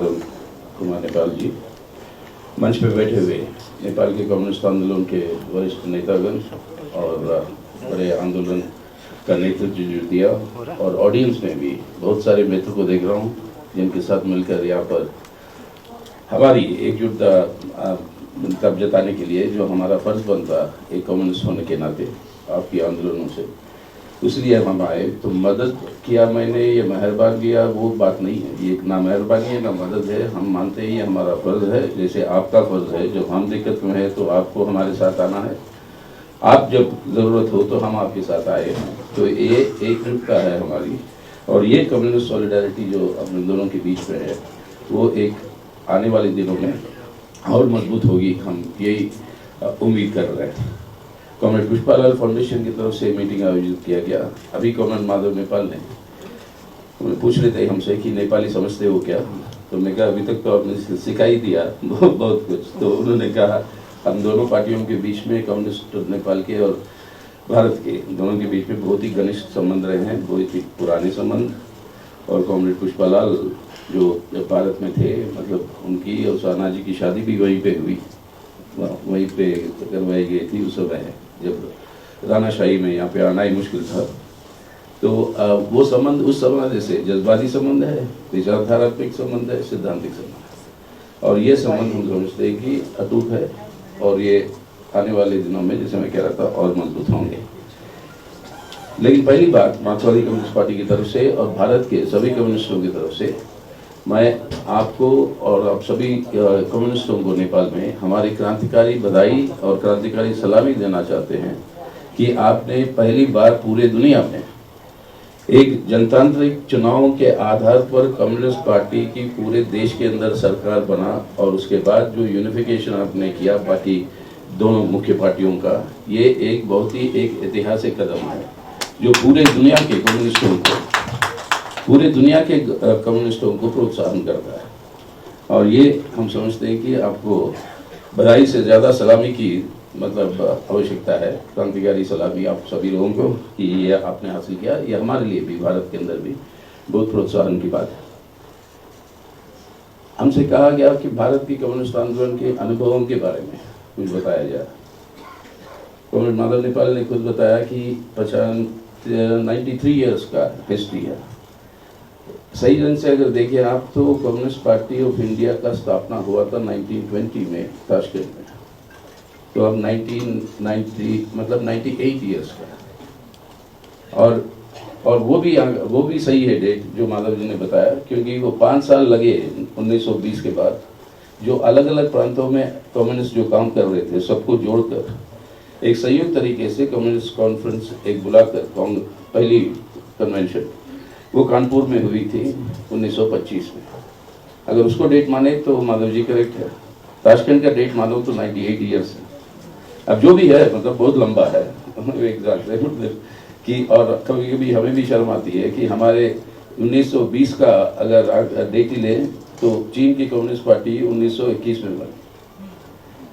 माधव कुमार नेपाल जी, मंच पे बैठे हुए नेपाल के कम्युनिस्ट आंदोलन के वरिष्ठ नेतागण और बड़े आंदोलन का नेतृत्व जो दिया, और ऑडियंस में भी बहुत सारे मित्र को देख रहा हूँ जिनके साथ मिलकर यहाँ पर हमारी एकजुटता तब जताने के लिए जो हमारा फर्ज बनता एक कम्युनिस्ट होने के नाते आपकी आंदोलनों से, इसलिए हम आए। तो मदद किया मैंने, ये मेहरबान किया, वो बात नहीं है। ये ना मेहरबानी है ना मदद है। हम मानते हैं ये हमारा फर्ज है, जैसे आपका फर्ज है। जब हम दिक्कत में है तो आपको हमारे साथ आना है, आप जब ज़रूरत हो तो हम आपके साथ आए हैं। तो ये एकजुटता है हमारी, और ये कम्युनिस्ट सॉलिडारिटी जो अपने दोनों के बीच में है वो एक आने वाले दिनों में और मजबूत होगी, हम यही उम्मीद कर रहे हैं। कॉमरेड पुष्पालाल फाउंडेशन की तरफ से मीटिंग आयोजित किया गया। अभी कॉमरेड माधव नेपाल ने पूछ रहे थे हमसे कि नेपाली समझते हो क्या, तो मैं कहा अभी तक तो आपने सिखा ही दिया बहुत कुछ। तो उन्होंने कहा हम दोनों पार्टियों के बीच में, कम्युनिस्ट नेपाल के और भारत के दोनों के बीच में बहुत ही घनिष्ठ संबंध रहे हैं, बहुत ही पुराने संबंध। और कॉमरेड पुष्पालाल जो जब भारत में थे, मतलब उनकी और साना जी की शादी भी वहीं पे हुई, वहीं पे करवाई गई थी उस समय जब रानाशाही में यहाँ पे आना ही मुश्किल था। तो वो संबंध उस संबंध से जज्बाती संबंध है, विचारधारात्मक संबंध है, सिद्धांतिक संबंध है, और ये संबंध हम समझते हैं कि अटूट है, और ये आने वाले दिनों में, जैसे मैं कह रहा था, और मजबूत होंगे। लेकिन पहली बात मार्क्सवादी कम्युनिस्ट पार्टी की तरफ से और भारत के सभी कम्युनिस्टों की तरफ से मैं आपको और आप सभी कम्युनिस्टों को नेपाल में हमारी क्रांतिकारी बधाई और क्रांतिकारी सलामी देना चाहते हैं कि आपने पहली बार पूरे दुनिया में एक जनतांत्रिक चुनावों के आधार पर कम्युनिस्ट पार्टी की पूरे देश के अंदर सरकार बना, और उसके बाद जो यूनिफिकेशन आपने किया बाकी दोनों मुख्य पार्टियों का, ये एक बहुत ही एक ऐतिहासिक कदम है जो पूरे दुनिया के कम्युनिस्टों को प्रोत्साहन करता है। और ये हम समझते हैं कि आपको बधाई से ज़्यादा सलामी की मतलब आवश्यकता है, क्रांतिकारी सलामी आप सभी लोगों को कि ये आपने हासिल किया। ये हमारे लिए भी, भारत के अंदर भी बहुत प्रोत्साहन की बात है। हमसे कहा गया कि भारत की कम्युनिस्ट आंदोलन के अनुभवों के बारे में कुछ बताया जाए। कॉमरेड माधव नेपाल ने खुद बताया कि 93 ईयर्स का हिस्ट्री है। सही ढंग से अगर देखें आप तो कम्युनिस्ट पार्टी ऑफ इंडिया का स्थापना हुआ था 1920 में ताशकंद में, तो अब 1990 मतलब 98 ईयर्स का। और वो भी सही है डेट जो माधव जी ने बताया, क्योंकि वो 5 साल लगे 1920 के बाद, जो अलग अलग प्रांतों में कम्युनिस्ट जो काम कर रहे थे सबको जोड़कर एक संयुक्त तरीके से कम्युनिस्ट कॉन्फ्रेंस एक बुलाकर, पहली कन्वेंशन वो कानपुर में हुई थी 1925 में। अगर उसको डेट माने तो माधव जी करेक्ट है। ताशकंद का डेट मानो तो 98 ईयर्स है। अब जो भी है मतलब बहुत लंबा है मतलब कि, और कभी कभी हमें भी शर्म आती है कि हमारे 1920 का अगर डेट ही लें तो चीन की कम्युनिस्ट पार्टी 1921 में बनी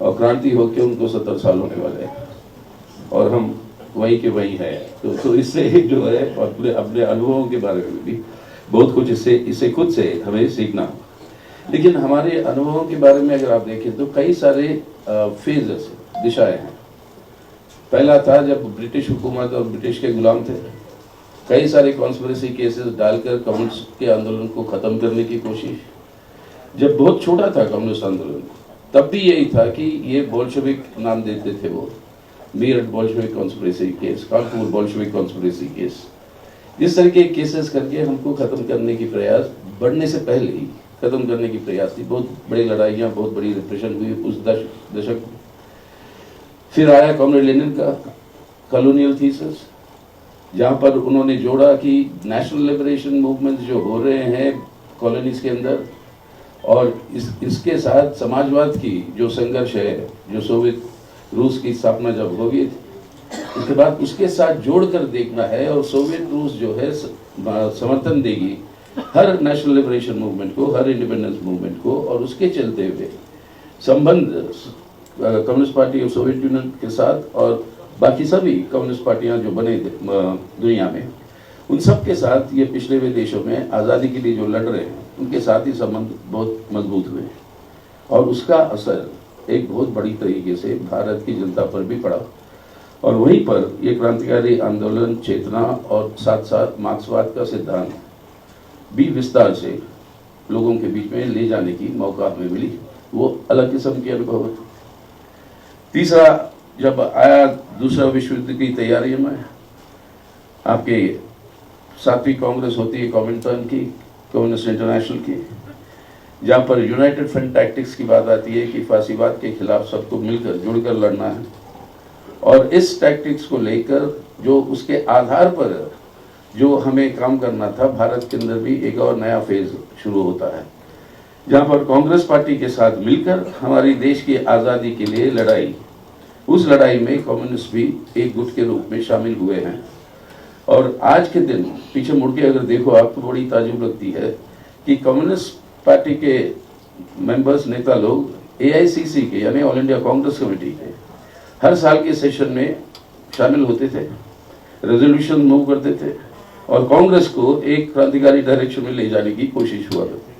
और क्रांति होकर उनको 70 साल होने वाले हैं, और हम वहीं के वहीं है। तो इससे जो है और अपने अनुभवों के बारे में भी बहुत कुछ इससे खुद से हमें सीखना हो। लेकिन हमारे अनुभवों के बारे में अगर आप देखें तो कई सारे फेजेस, दिशाएं हैं। पहला था जब ब्रिटिश हुकूमत और ब्रिटिश के गुलाम थे, कई सारे कॉन्स्पिरेसी केसेस डालकर कम्युनिस्ट के आंदोलन को खत्म करने की कोशिश। जब बहुत छोटा था कम्युनिस्ट आंदोलन तब भी यही था कि ये बोल्शेविक नाम देते थे, वो Meerut Bolshevik conspiracy case, Kanpur Bolshevik conspiracy case, इस तरह के केसेस करके हमको खत्म करने की प्रयास, बढ़ने से पहले ही खत्म करने की प्रयास थी। बहुत बड़ी लड़ाइयाँ, बहुत बड़ी रिप्रेशन हुई उस दशक। फिर आया कॉमरेड लेनिन का कॉलोनियल थीसिस, जहाँ पर उन्होंने जोड़ा कि नेशनल लिबरेशन मूवमेंट जो हो रहे हैं कॉलोनीज के अंदर, और इसके साथ समाजवाद की जो संघर्ष है, जो सोवियत रूस की स्थापना जब होगी उसके बाद उसके साथ जोड़कर देखना है, और सोवियत रूस जो है समर्थन देगी हर नेशनल लिबरेशन मूवमेंट को, हर इंडिपेंडेंस मूवमेंट को, और उसके चलते हुए संबंध communist party of Soviet union के साथ और बाकी सभी कम्युनिस्ट पार्टियां जो बने दुनिया में, उन सब के साथ ये पिछड़े हुए देशों में आज़ादी के लिए जो लड़ रहे हैं उनके साथ ही संबंध बहुत मजबूत हुए और उसका असर एक बहुत बड़ी तरीके से भारत की जनता पर भी पड़ा और वहीं पर ये क्रांतिकारी आंदोलन चेतना और साथ साथ मार्क्सवाद का सिद्धांत भी विस्तार से लोगों के बीच में ले जाने की मौका हमें मिली। वो अलग किस्म के अनुभव है। तीसरा, जब आया दूसरा विश्व युद्ध की तैयारी में, आपके 7वीं कांग्रेस होती है कॉमिंटर्न की, कम्युनिस्ट इंटरनेशनल की, जहाँ पर यूनाइटेड फ्रंट टैक्टिक्स की बात आती है कि फांसीवाद के खिलाफ सबको मिलकर जुड़कर लड़ना है और इस टैक्टिक्स को लेकर जो उसके आधार पर जो हमें काम करना था, भारत के अंदर भी एक और नया फेज शुरू होता है जहाँ पर कांग्रेस पार्टी के साथ मिलकर हमारी देश की आज़ादी के लिए लड़ाई, उस लड़ाई में कम्युनिस्ट भी एक गुट के रूप में शामिल हुए हैं। और आज के दिन पीछे मुड़ के अगर देखो आपको बड़ी ताजुब लगती है कि कम्युनिस्ट पार्टी के मेंबर्स, नेता लोग AICC के यानी ऑल इंडिया कांग्रेस कमेटी के हर साल के सेशन में शामिल होते थे, रेजोल्यूशन मूव करते थे और कांग्रेस को एक क्रांतिकारी डायरेक्शन में ले जाने की कोशिश हुआ करती थी।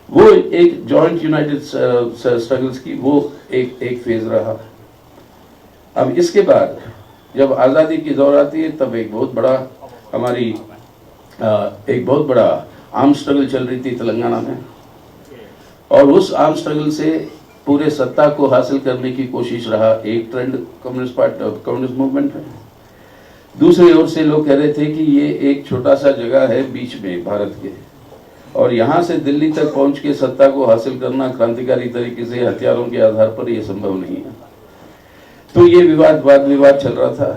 वो एक जॉइंट यूनाइटेड स्ट्रगल्स की वो एक फेज रहा। अब इसके बाद जब आज़ादी की दौर आती है तब एक बहुत बड़ा आर्म स्ट्रगल चल रही थी तेलंगाना में और उस आर्म स्ट्रगल से पूरे सत्ता को हासिल करने की कोशिश रहा एक ट्रेंड कम्युनिस्ट मूवमेंट में। दूसरी ओर से लोग कह रहे थे कि ये एक छोटा सा जगह है बीच में भारत के और यहाँ से दिल्ली तक पहुँच के सत्ता को हासिल करना क्रांतिकारी तरीके से हथियारों के आधार पर यह संभव नहीं है। तो ये वाद विवाद चल रहा था।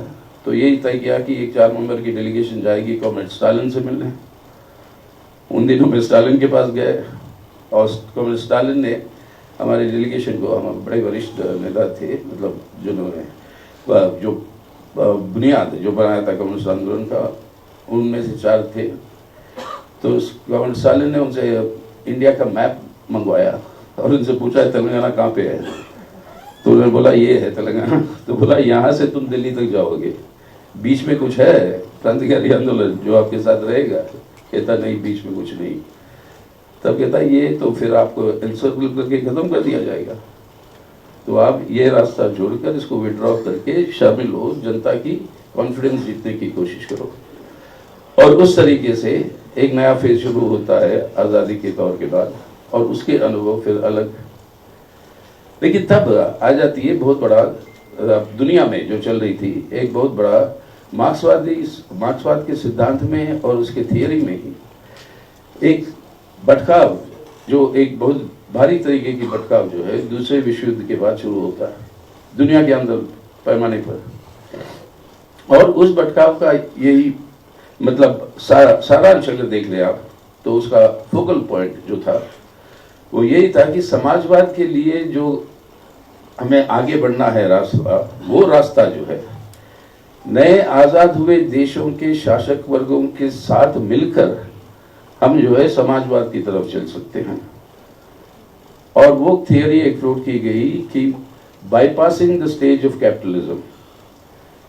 तो यही तय किया कि एक 4 मेंबर की डेलीगेशन जाएगी कॉमरेड स्टालिन से मिलने। उन दिनों में स्टालिन के पास गए और कॉमरेड स्टालिन ने हमारे डेलीगेशन को, हम बड़े वरिष्ठ नेता थे, मतलब जिन्होंने जो बुनियाद जो बनाया था कम्युनिस्ट आंदोलन का, उनमें से 4 थे। तो कॉमरेड स्टालिन ने उनसे इंडिया का मैप मंगवाया और उनसे पूछा तेलंगाना कहाँ पे है। तो उन्होंने बोला ये है तेलंगाना। तो बोला यहाँ से तुम दिल्ली तक जाओगे, बीच में कुछ है क्रांतिकारी आंदोलन जो आपके साथ रहेगा? कहता नहीं, बीच में कुछ नहीं। तब कहता ये तो फिर आपको एनसर्कल करके खत्म कर दिया जाएगा, तो आप ये रास्ता छोड़कर इसको विड्रॉ करके शामिल हो, जनता की कॉन्फिडेंस जीतने की कोशिश करो। और उस तरीके से एक नया फेज शुरू होता है आज़ादी के दौर के बाद और उसके अनुभव फिर अलग। लेकिन तब आ जाती है बहुत बड़ा, दुनिया में जो चल रही थी एक बहुत बड़ा मार्क्सवाद के सिद्धांत में और उसके थियरी में ही एक भटकाव, जो एक बहुत भारी तरीके की भटकाव जो है दूसरे विश्व युद्ध के बाद शुरू होता है दुनिया के अंदर पैमाने पर। और उस भटकाव का यही मतलब सारांश अगर देख ले आप तो उसका फोकल पॉइंट जो था वो यही था कि समाजवाद के लिए जो हमें आगे बढ़ना है रास्ता, वो रास्ता जो है नए आज़ाद हुए देशों के शासक वर्गों के साथ मिलकर हम जो है समाजवाद की तरफ चल सकते हैं। और वो थियरी एक्सप्लोर की गई कि bypassing the stage of capitalism,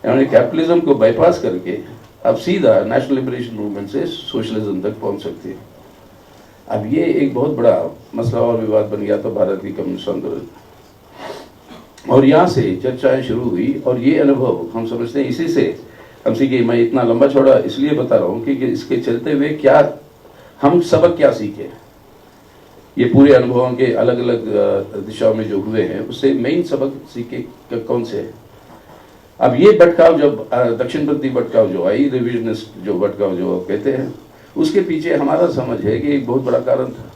यानी कैपिटलिज्म को बाईपास करके अब सीधा नेशनल लिबरेशन मूवमेंट से सोशलिज्म तक पहुंच सकते हैं। अब ये एक बहुत बड़ा मसला और विवाद बन गया था भारत की कम्युनिस्ट आंदोलन, और यहाँ से चर्चाएं शुरू हुई। और ये अनुभव हम समझते हैं, इसी से हम सीखे। मैं इतना लंबा चौड़ा इसलिए बता रहा हूँ कि इसके चलते हुए क्या हम सबक क्या सीखे, ये पूरे अनुभवों के अलग अलग दिशाओं में जो हुए हैं उससे मेन सबक सीखे कौन से है। अब ये भटकाव, जब दक्षिणपंथी भटकाव जो आई, रिविजनिस्ट जो भटकाव जो कहते हैं, उसके पीछे हमारा समझ है कि एक बहुत बड़ा कारण था।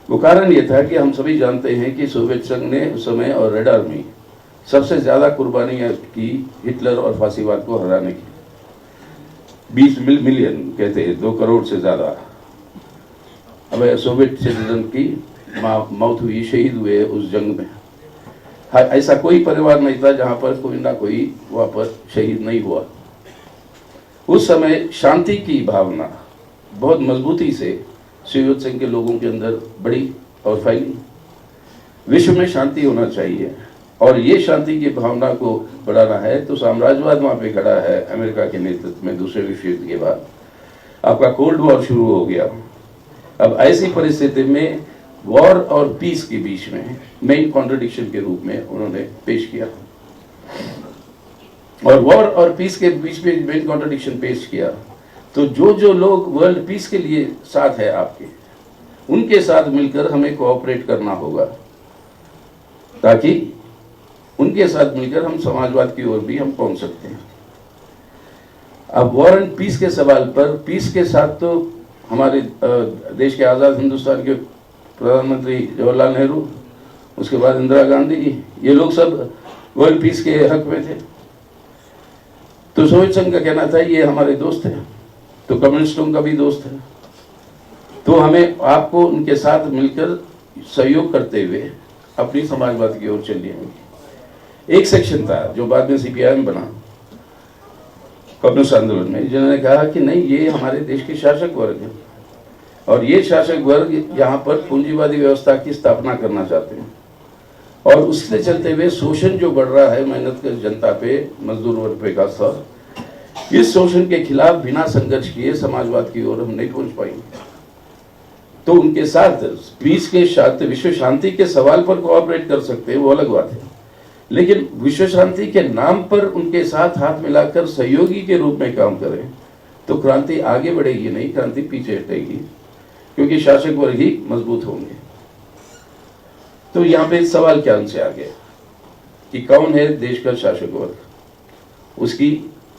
वो कारण ये था कि हम सभी जानते हैं कि सोवियत संघ ने उस समय और रेड आर्मी सबसे ज्यादा कुर्बानियां की हिटलर और फांसीवाद को हराने की। 20 मिलियन कहते हैं, 2 करोड़ से ज्यादा अब सोवियत सिटीजन की मौत हुई, शहीद हुए उस जंग में। ऐसा कोई परिवार नहीं था जहां पर कोई ना कोई वहां पर शहीद नहीं हुआ। उस समय शांति की भावना बहुत मजबूती से सोवियत संघ के लोगों के अंदर बढ़ी और फैली। विश्व में शांति होना चाहिए और ये शांति की भावना को बढ़ाना है, तो साम्राज्यवाद वहां पे खड़ा है। अमेरिका के नेतृत्व में दूसरे विश्व युद्ध के बाद आपका कोल्ड वॉर शुरू हो गया। अब ऐसी परिस्थिति में वॉर और पीस के बीच में मेन कॉन्ट्रडिक्शन के रूप में उन्होंने पेश किया, और वॉर और पीस के बीच में मेन कॉन्ट्रडिक्शन पेश किया। तो जो लोग वर्ल्ड पीस के लिए साथ है आपके, उनके साथ मिलकर हमें कोऑपरेट करना होगा, ताकि उनके साथ मिलकर हम समाजवाद की ओर भी हम पहुंच सकते हैं। अब वॉर एंड पीस के सवाल पर, पीस के साथ तो हमारे देश के आज़ाद हिंदुस्तान के प्रधानमंत्री जवाहरलाल नेहरू, उसके बाद इंदिरा गांधी, ये लोग सब वर्ल्ड पीस के हक में थे। तो सोवियत संघ का कहना था ये हमारे दोस्त हैं, तो कम्युनिस्टों का भी दोस्त है, तो हमें आपको उनके साथ मिलकर सहयोग करते हुए अपनी समाजवाद की ओर चलनी होगी। एक सेक्शन था जो बाद में सीपीआईएम बना कम्युनिस्ट आंदोलन में, जिन्होंने कहा कि नहीं, ये हमारे देश के शासक वर्ग है और ये शासक वर्ग यहाँ पर पूंजीवादी व्यवस्था की स्थापना करना चाहते हैं, और उससे चलते हुए शोषण जो बढ़ रहा है मेहनत कर जनता पे, मजदूर वर्ग पे खास तौर, इस शोषण के खिलाफ बिना संघर्ष किए समाजवाद की ओर हम नहीं पहुंच पाएंगे। तो उनके साथ पीस के साथ विश्व शांति के सवाल पर कोऑपरेट कर सकते हैं, वो अलग बात है, लेकिन विश्व शांति के नाम पर उनके साथ हाथ मिलाकर सहयोगी के रूप में काम करें तो क्रांति आगे बढ़ेगी नहीं, क्रांति पीछे हटेगी, क्योंकि शासक वर्ग ही मजबूत होंगे। तो यहाँ पे सवाल क्या उनसे आ गया कि कौन है देश का शासक वर्ग, उसकी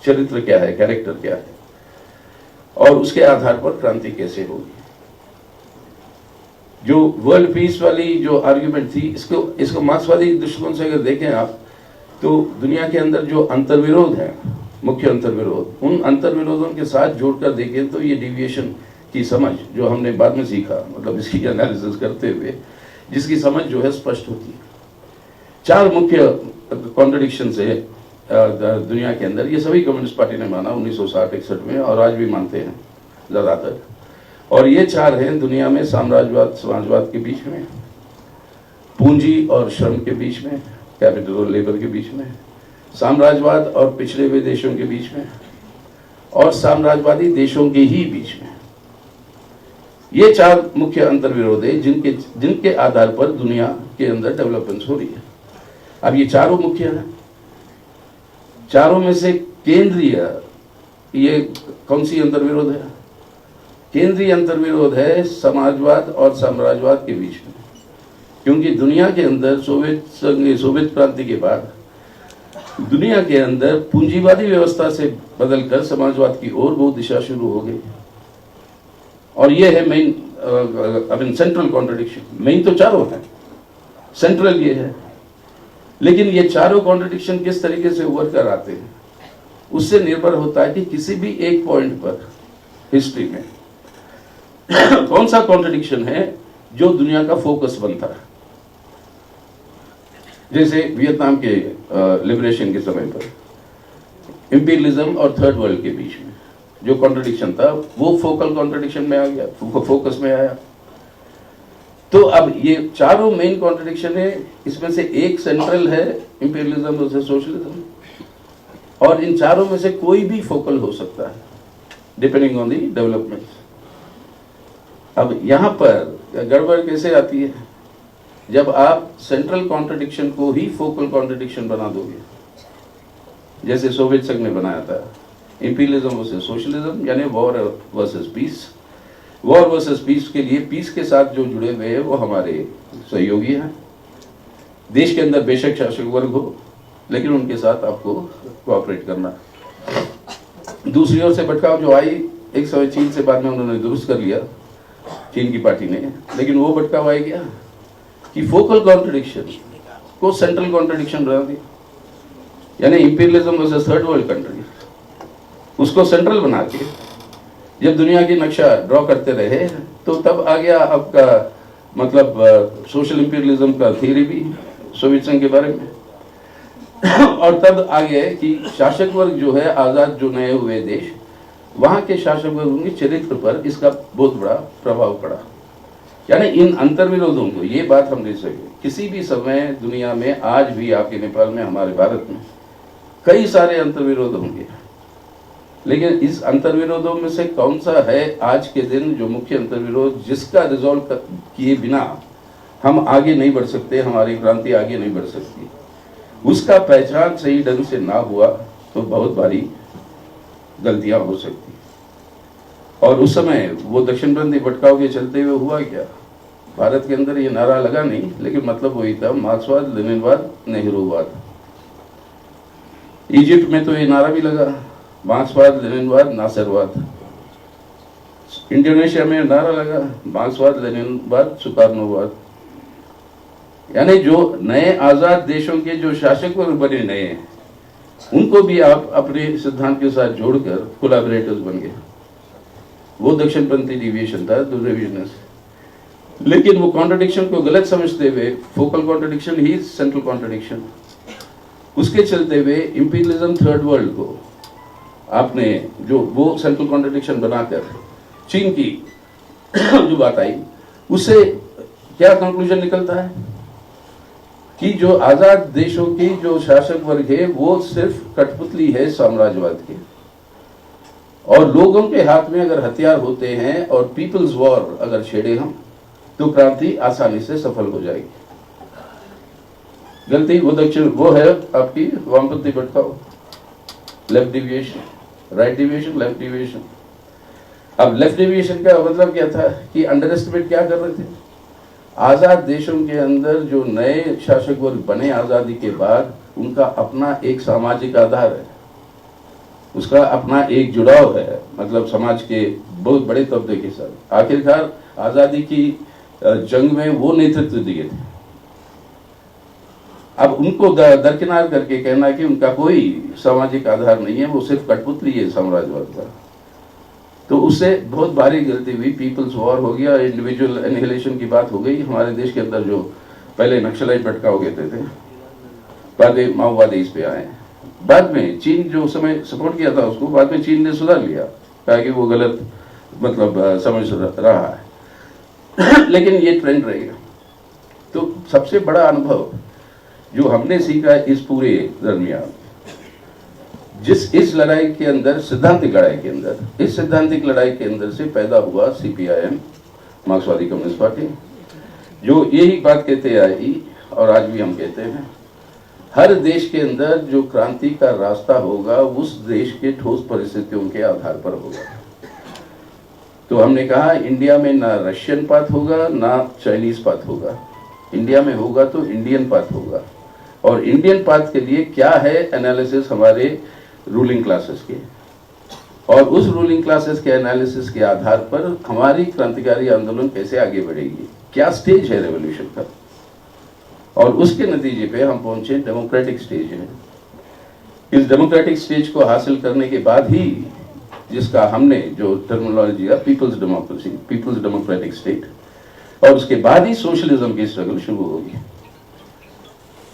चरित्र क्या है, कैरेक्टर क्या है, और उसके आधार पर क्रांति कैसे होगी। जो वर्ल्ड पीस वाली जो आर्ग्यूमेंट थी, इसको मार्क्सवादी दृष्टिकोण से अगर देखें आप, तो दुनिया के अंदर जो अंतर्विरोध है, मुख्य अंतर्विरोध, उन अंतर्विरोधों के साथ जोड़कर देखें तो ये डिविएशन की समझ जो हमने बाद में सीखा, मतलब इसकी एनालिसिस करते हुए जिसकी समझ जो है स्पष्ट होती है। 4 मुख्य कॉन्ट्रडिक्शन है दुनिया के अंदर, ये सभी कम्युनिस्ट पार्टी ने माना 1960-61 में, और आज भी मानते हैं ज्यादातर। और ये 4 हैं दुनिया में: साम्राज्यवाद समाजवाद के बीच में, पूंजी और श्रम के बीच में, कैपिटल और लेबर के बीच में, साम्राज्यवाद और पिछड़े हुए देशों के बीच में, और साम्राज्यवादी देशों के ही बीच में। ये 4 मुख्य अंतर्विरोध है जिनके आधार पर दुनिया के अंदर डेवलपमेंट हो रही है। अब ये चारों मुख्य हैं, चारों में से केंद्रीय ये कौन सी अंतर्विरोध है? केंद्रीय अंतर्विरोध है समाजवाद और साम्राज्यवाद के बीच में, क्योंकि दुनिया के अंदर सोवियत क्रांति के बाद दुनिया के अंदर पूंजीवादी व्यवस्था से बदलकर समाजवाद की ओर वो दिशा शुरू हो गई, और ये है मेन सेंट्रल कॉन्ट्रडिक्शन। मेन तो चारों है, सेंट्रल ये है, लेकिन ये चारों कॉन्ट्रडिक्शन किस तरीके से उभर कर आते हैं उससे निर्भर होता है कि किसी भी एक पॉइंट पर हिस्ट्री में कौन सा कॉन्ट्रडिक्शन है जो दुनिया का फोकस बनता है। जैसे वियतनाम के लिबरेशन के समय पर इंपीरियलिज्म और थर्ड वर्ल्ड के बीच में जो कॉन्ट्रडिक्शन था वो फोकल कॉन्ट्रडिक्शन में आ गया, फोकस में आया। तो अब ये चारों मेन कॉन्ट्रडिक्शन है, इसमें से एक सेंट्रल है इंपीरियलिज्म वर्सेस सोशलिज्म, और इन चारों में से कोई भी फोकल हो सकता है डिपेंडिंग ऑन दी डेवलपमेंट। अब यहां पर गड़बड़ कैसे आती है? जब आप सेंट्रल कॉन्ट्रडिक्शन को ही फोकल कॉन्ट्रडिक्शन बना दोगे, जैसे सोवियत संघ ने बनाया था इंपीरियलिज्म वर्सेस सोशलिज्म, यानी war versus peace. War versus peace के लिए पीस के साथ जो जुड़े हुए हैं वो हमारे सहयोगी हैं। देश के अंदर बेशक शासक वर्ग हो, लेकिन उनके साथ आपको कोऑपरेट करना। दूसरी ओर से भटकाव जो आई एक समय चीन से, बाद में उन्होंने दुरुस्त कर लिया चीन की पार्टी ने, लेकिन वो भटकाव आई गया कि फोकल कॉन्ट्रडिक्शन को सेंट्रल कॉन्ट्रडिक्शन बना दिया, यानी imperialism versus third world country, उसको सेंट्रल बना के जब दुनिया की नक्शा ड्रॉ करते रहे तो तब आ गया आपका मतलब सोशल इंपीरियलिज्म का थ्योरी भी सोवियत संघ के बारे में और तब आ गए कि शासक वर्ग जो है आजाद जो नए हुए देश, वहां के शासक वर्गों के चरित्र पर इसका बहुत बड़ा प्रभाव पड़ा। यानी इन अंतर्विरोधों को, ये बात हम ले सके किसी भी समय दुनिया में, आज भी आपके नेपाल में, हमारे भारत में कई सारे अंतर्विरोध होंगे, लेकिन इस अंतर्विरोधों में से कौन सा है आज के दिन जो मुख्य अंतर्विरोध जिसका रिजॉल्व किए बिना हम आगे नहीं बढ़ सकते, हमारी क्रांति आगे नहीं बढ़ सकती, उसका पहचान सही ढंग से ना हुआ तो बहुत भारी गलतियां हो सकती। और उस समय वो दक्षिणपंथी भटकाव के चलते हुए हुआ क्या, भारत के अंदर ये नारा लगा नहीं, लेकिन मतलब वही था, मार्क्सवाद, लेनिनवाद, नेहरूवाद। इजिप्ट में तो ये नारा भी लगा, मार्क्सवाद, लेनिनवाद, नासिरवाद। इंडोनेशिया में नारा लगा, मार्क्सवाद, लेनिनवाद, सुकार्नोवाद। यानी जो नए आजाद देशों के जो शासक वर्ग बने नए हैं, उनको भी आप अपने सिद्धांत के साथ जोड़कर कोलैबोरेटर्स बन गए। वो दक्षिणपंथी डिविएशन था, रिविजनिस्ट। लेकिन वो कॉन्ट्रडिक्शन को गलत समझते हुए, फोकल कॉन्ट्रडिक्शन ही सेंट्रल कॉन्ट्रडिक्शन, उसके चलते हुए इंपीरियलिज्म थर्ड वर्ल्ड को आपने जो वो सेंट्रल कॉन्ट्रडिक्शन बनाकर चीन की जो बात आई, उससे क्या कंक्लूजन निकलता है कि जो आजाद देशों की जो शासक वर्ग है वो सिर्फ कठपुतली है साम्राज्यवाद की, और लोगों के हाथ में अगर हथियार होते हैं और पीपल्स वॉर अगर छेड़े हम तो क्रांति आसानी से सफल हो जाएगी। गलती वो है आपकी वामपंथी भटकाव, left deviation, right deviation, left deviation. अब लेफ्ट डिविएशन का मतलब क्या था कि अंडर एस्टिमेट क्या कर रहे थे, आजाद देशों के अंदर जो नए शासक वर्ग बने आजादी के बाद, उनका अपना एक सामाजिक आधार है, उसका अपना एक जुड़ाव है, मतलब समाज के बहुत बड़े तबके के साथ। आखिरकार आजादी की जंग में वो नेतृत्व दिए थे। अब उनको दरकिनार करके कहना कि उनका कोई सामाजिक आधार नहीं है, वो सिर्फ कठपुतली है साम्राज्यवाद का, तो उससे बहुत भारी गलती हुई। पीपल्स वॉर हो गया, इंडिविजुअल एनिहिलेशन की बात हो गई। हमारे देश के अंदर जो पहले नक्सलाइट भटकाव कहते थे, बाद में माओवादी इस पे आए। बाद में चीन जो समय सपोर्ट किया था उसको, बाद में चीन ने सुधार लिया, कहा कि वो गलत मतलब समझ रहा है लेकिन ये ट्रेंड रहेगा। तो सबसे बड़ा अनुभव जो हमने सीखा इस पूरे दरमियान, इस लड़ाई के अंदर, सिद्धांतिक लड़ाई के अंदर, इस सिद्धांतिक लड़ाई के अंदर से पैदा हुआ सीपीआईएम, मार्क्सवादी कम्युनिस्ट पार्टी, जो यही बात कहते आई और आज भी हम कहते हैं, हर देश के अंदर जो क्रांति का रास्ता होगा उस देश के ठोस परिस्थितियों के आधार पर होगा। तो हमने कहा इंडिया में ना रशियन पाथ होगा ना चाइनीज पाथ होगा, इंडिया में होगा तो इंडियन पाथ होगा। और इंडियन पाथ के लिए क्या है एनालिसिस हमारे रूलिंग क्लासेस के, और उस रूलिंग क्लासेस के एनालिसिस के आधार पर हमारी क्रांतिकारी आंदोलन कैसे आगे बढ़ेगी, क्या स्टेज है रेवोल्यूशन का, और उसके नतीजे पे हम पहुंचे डेमोक्रेटिक स्टेज में। इस डेमोक्रेटिक स्टेज को हासिल करने के बाद ही, जिसका हमने जो टर्मिनोलॉजी है people's democracy, people's democratic state, और उसके बाद ही सोशलिज्म की स्ट्रगल शुरू होगी।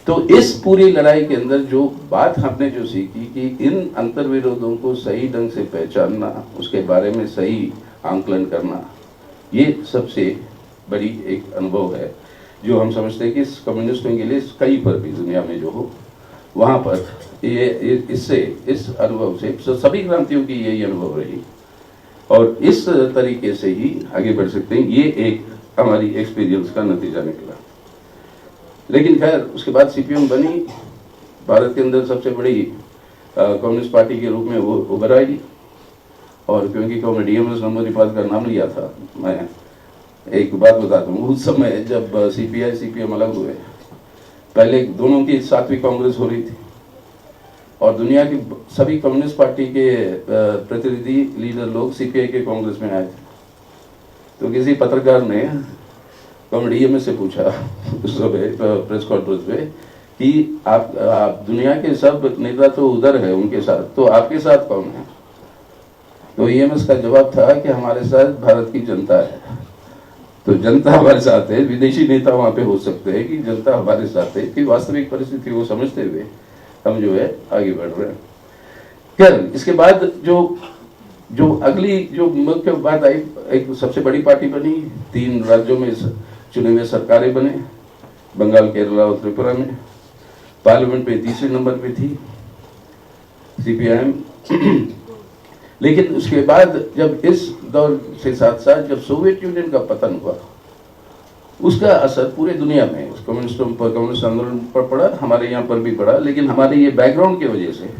तो इस पूरी लड़ाई के अंदर जो बात हमने जो सीखी कि इन अंतर्विरोधों को सही ढंग से पहचानना, उसके बारे में सही आंकलन करना, ये सबसे बड़ी एक अनुभव है जो हम समझते हैं कि कम्युनिस्टों के लिए कहीं पर भी दुनिया में जो हो, वहाँ पर इस अनुभव से सभी क्रांतियों की यही अनुभव रही, और इस तरीके से ही आगे बढ़ सकते हैं। ये एक हमारी एक्सपीरियंस का नतीजा निकला। लेकिन खैर उसके बाद सीपीएम बनी, भारत के अंदर सबसे बड़ी कम्युनिस्ट पार्टी के रूप में वो उभर आई। और क्योंकि डीएमएस नंबर का नाम लिया था, मैं एक बात बताता हूँ, उस समय जब सीपीआई सीपीएम अलग हुए, पहले दोनों की सातवीं कांग्रेस हो रही थी और दुनिया की सभी कम्युनिस्ट पार्टी के प्रतिनिधि लीडर लोग सीपीआई के कांग्रेस में आए थे। तो किसी पत्रकार ने डीएमएस से पूछा उस समय प्रेस कॉन्फ्रेंस में कि आप दुनिया के सब नेता तो उधर है उनके साथ, तो आपके साथ कौन है? तो ईएमएस का जवाब था कि हमारे साथ भारत की जनता है। तो जनता हमारे साथ है, विदेशी नेता वहां पे हो सकते हैं कि जनता हमारे साथ है, कि वास्तविक परिस्थिति को समझते हुए हम जो है आगे बढ़ रहे हैं। खैर इसके बाद जो अगली जो मुख्य बात आई, एक सबसे बड़ी पार्टी बनी, 3 राज्यों में चुने हुए सरकारें बने, बंगाल, केरला और त्रिपुरा में। पार्लियामेंट में तीसरे नंबर पे थी सीपीआईएम। लेकिन उसके बाद जब इस दौर से साथ साथ जब सोवियत यूनियन का पतन हुआ, उसका असर पूरे दुनिया में कम्युनिस्टों पर, कम्युनिस्ट आंदोलन पर पड़ा, हमारे यहाँ पर भी पड़ा। लेकिन हमारे ये बैकग्राउंड की वजह से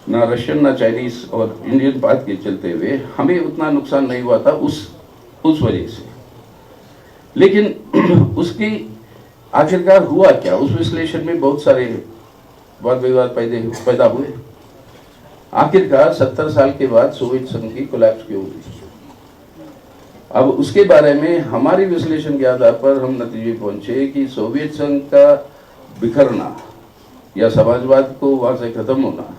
ना रशियन ना चाइनीज और इंडियन बात के चलते हुए हमें उतना नुकसान नहीं हुआ था उस वजह से। लेकिन उसकी आखिरकार हुआ क्या, उस विश्लेषण में बहुत सारे वाद विवाद पैदा हुए। आखिरकार 70 साल के बाद सोवियत संघ की कोलैप्स क्यों हुई, अब उसके बारे में हमारी विश्लेषण के आधार पर हम नतीजे पहुंचे कि सोवियत संघ का बिखरना या समाजवाद को वहां से खत्म होना,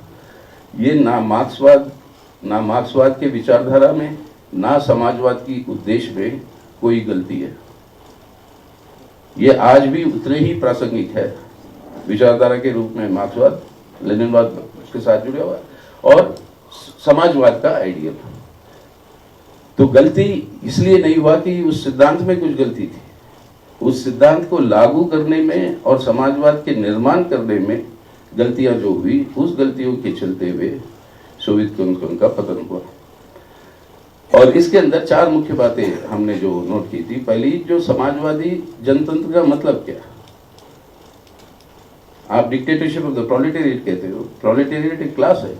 ये ना मार्क्सवाद के विचारधारा में, ना समाजवाद की उद्देश्य में कोई गलती है। ये आज भी उतने ही प्रासंगिक है विचारधारा के रूप में, मार्क्सवाद लेनिनवाद के साथ जुड़ा हुआ और समाजवाद का आइडियल। तो गलती इसलिए नहीं हुआ कि उस सिद्धांत में कुछ गलती थी, उस सिद्धांत को लागू करने में और समाजवाद के निर्माण करने में गलतियां जो हुई, उस गलतियों के चलते हुए सोवियत संघ का पतन हुआ। और इसके अंदर 4 मुख्य बातें हमने जो नोट की थी। पहली, जो समाजवादी जनतंत्र का मतलब क्या, आप डिक्टेटरशिप ऑफ द प्रोलेटेरिएट कहते हो, प्रोलेटेरिएट एक क्लास है,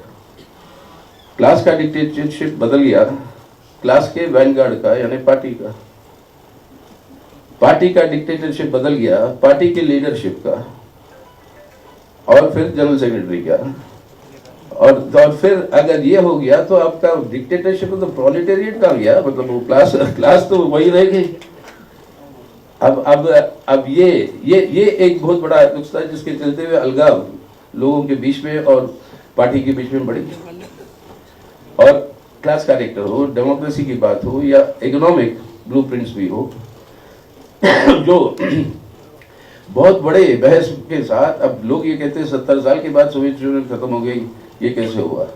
क्लास का डिक्टेटरशिप बदल गया क्लास के वैनगार्ड का यानी पार्टी का, पार्टी का डिक्टेटरशिप बदल गया पार्टी के लीडरशिप का, और फिर जनरल सेक्रेटरी का, और फिर अगर ये हो गया तो आपका डिक्टेटरशिप तो प्रोलेटेरिएट का गया, मतलब वो क्लास तो वही रहेगी। अब ये एक बहुत बड़ा नुकसान है जिसके चलते हुए अलगाव लोगों के बीच में और पार्टी के बीच में बढ़ेगी। और क्लास कैरेक्टर हो, डेमोक्रेसी की बात हो या इकोनॉमिक ब्लूप्रिंट्स भी हो, जो बहुत बड़े बहस के साथ अब लोग ये कहते हैं 70 साल के बाद सोवियत यूनियन खत्म हो गई, ये कैसे हुआ।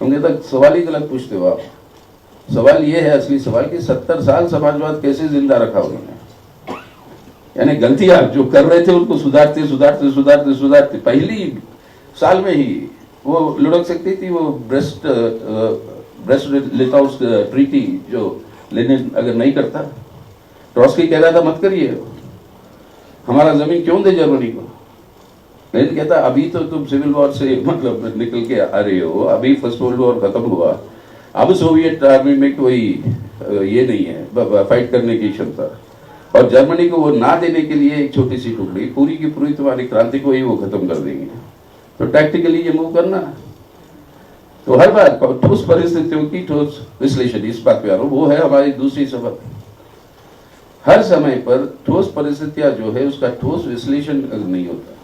हम कहते हैं सवाल ही गलत पूछते हो आप। सवाल ये है, असली सवाल कि 70 साल समाजवाद कैसे जिंदा रखा उन्होंने, यानी गलतियां जो कर रहे थे उनको सुधारते सुधारते सुधारते सुधारते पहली साल में ही वो लुढ़क सकती थी। वो ब्रेस्ट लिटोव्स्की ट्रीटी जो लेनिन अगर नहीं करता, ट्रॉट्स्की कह रहा था मत करिए, हमारा जमीन क्यों दे जर्मनी को। लेकिन कहता अभी तो तुम सिविल वॉर से मतलब निकल के आ रहे हो, अभी फर्स्ट वर्ल्ड वॉर खत्म हुआ, अब सोवियत आर्मी में कोई ये नहीं है फाइट करने की क्षमता, और जर्मनी को वो ना देने के लिए एक छोटी सी टुकड़ी पूरी की पूरी तुम्हारी क्रांति को ही वो खत्म कर देंगे। तो टैक्टिकली ये मूव करना, तो हर बार ठोस परिस्थितियों की ठोस विश्लेषण, इस बात पे आ रहा हूं, वो है हमारी दूसरी सबक। हर समय पर ठोस परिस्थितियां जो है उसका ठोस विश्लेषण अगर नहीं होता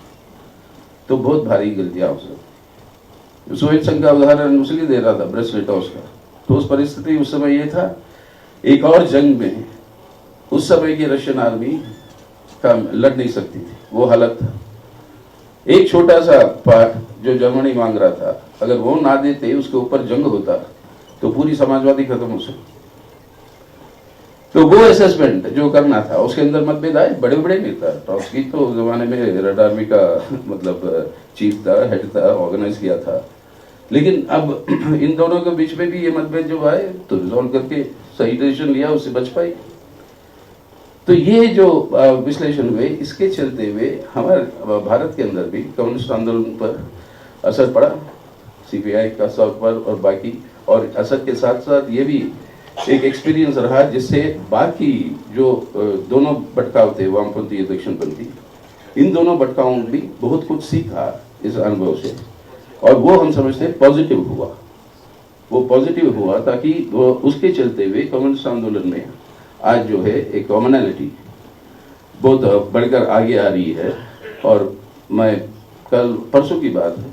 तो बहुत भारी गलतियां हो सकती। सोवियत संघ का उदाहरण उसलिए दे रहा था ब्रेस्ट लिटोव्स्की का। ठोस परिस्थिति उस समय ये था, एक और जंग में उस समय की रशियन आर्मी का लड़ नहीं सकती थी, वो हालत था। एक छोटा सा पार्ट जो जर्मनी मांग रहा था, अगर वो ना देते, उसके ऊपर जंग होता तो पूरी समाजवादी खत्म हो सकती। तो वो असेसमेंट जो करना था, उसके अंदर मतभेद आए, बड़े बड़े नेता, ट्रॉट्स्की तो जमाने में रेड आर्मी का मतलब चीफ था, हेड था, ऑर्गेनाइज किया था। लेकिन अब इन दोनों के बीच में भी ये मतभेद जो आए तो रिजॉल्व करके सही डिसीजन लिया, उससे बच पाई। तो ये जो विश्लेषण हुए, इसके चलते हुए हमारे भारत के अंदर भी कम्युनिस्ट आंदोलन पर असर पड़ा, सीपीआई का सब पर और बाकी, और असर के साथ साथ ये भी एक एक्सपीरियंस रहा जिससे बाकी जो दोनों भटकाव थे, वामपंथी या दक्षिणपंथी, इन दोनों भटकाओं भी बहुत कुछ सीखा इस अनुभव से, और वो हम समझते हैं पॉजिटिव हुआ। वो पॉजिटिव हुआ ताकि वो उसके चलते हुए कम्युनिस्ट आंदोलन में आज जो है एक कॉमनैलिटी बहुत बढ़कर आगे आ रही है। और मैं कल परसों की बात है,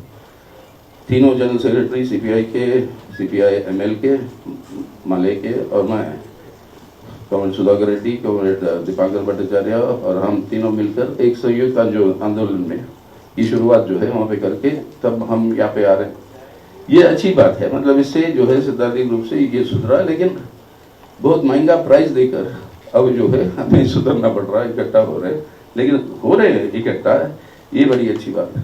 तीनों जनरल सेक्रेटरी सीपीआई के, सीपीआई एमएल के, माले के, और मैं कॉमरेड सुधाकर रेड्डी, कॉमरेड दीपांकर भट्टाचार्य, और हम तीनों मिलकर एक संयुक्त आंदोलन में की शुरुआत जो है वहाँ पे करके तब हम यहाँ पे आ रहे हैं। ये अच्छी बात है, मतलब इससे जो है सिद्धांतिक रूप से ये सुधरा, लेकिन बहुत महंगा प्राइस देकर अब जो है हमें सुधरना पड़ रहा है, इकट्ठा हो रहे हैं, लेकिन हो रहे हैं इकट्ठा, ये बड़ी अच्छी बात है।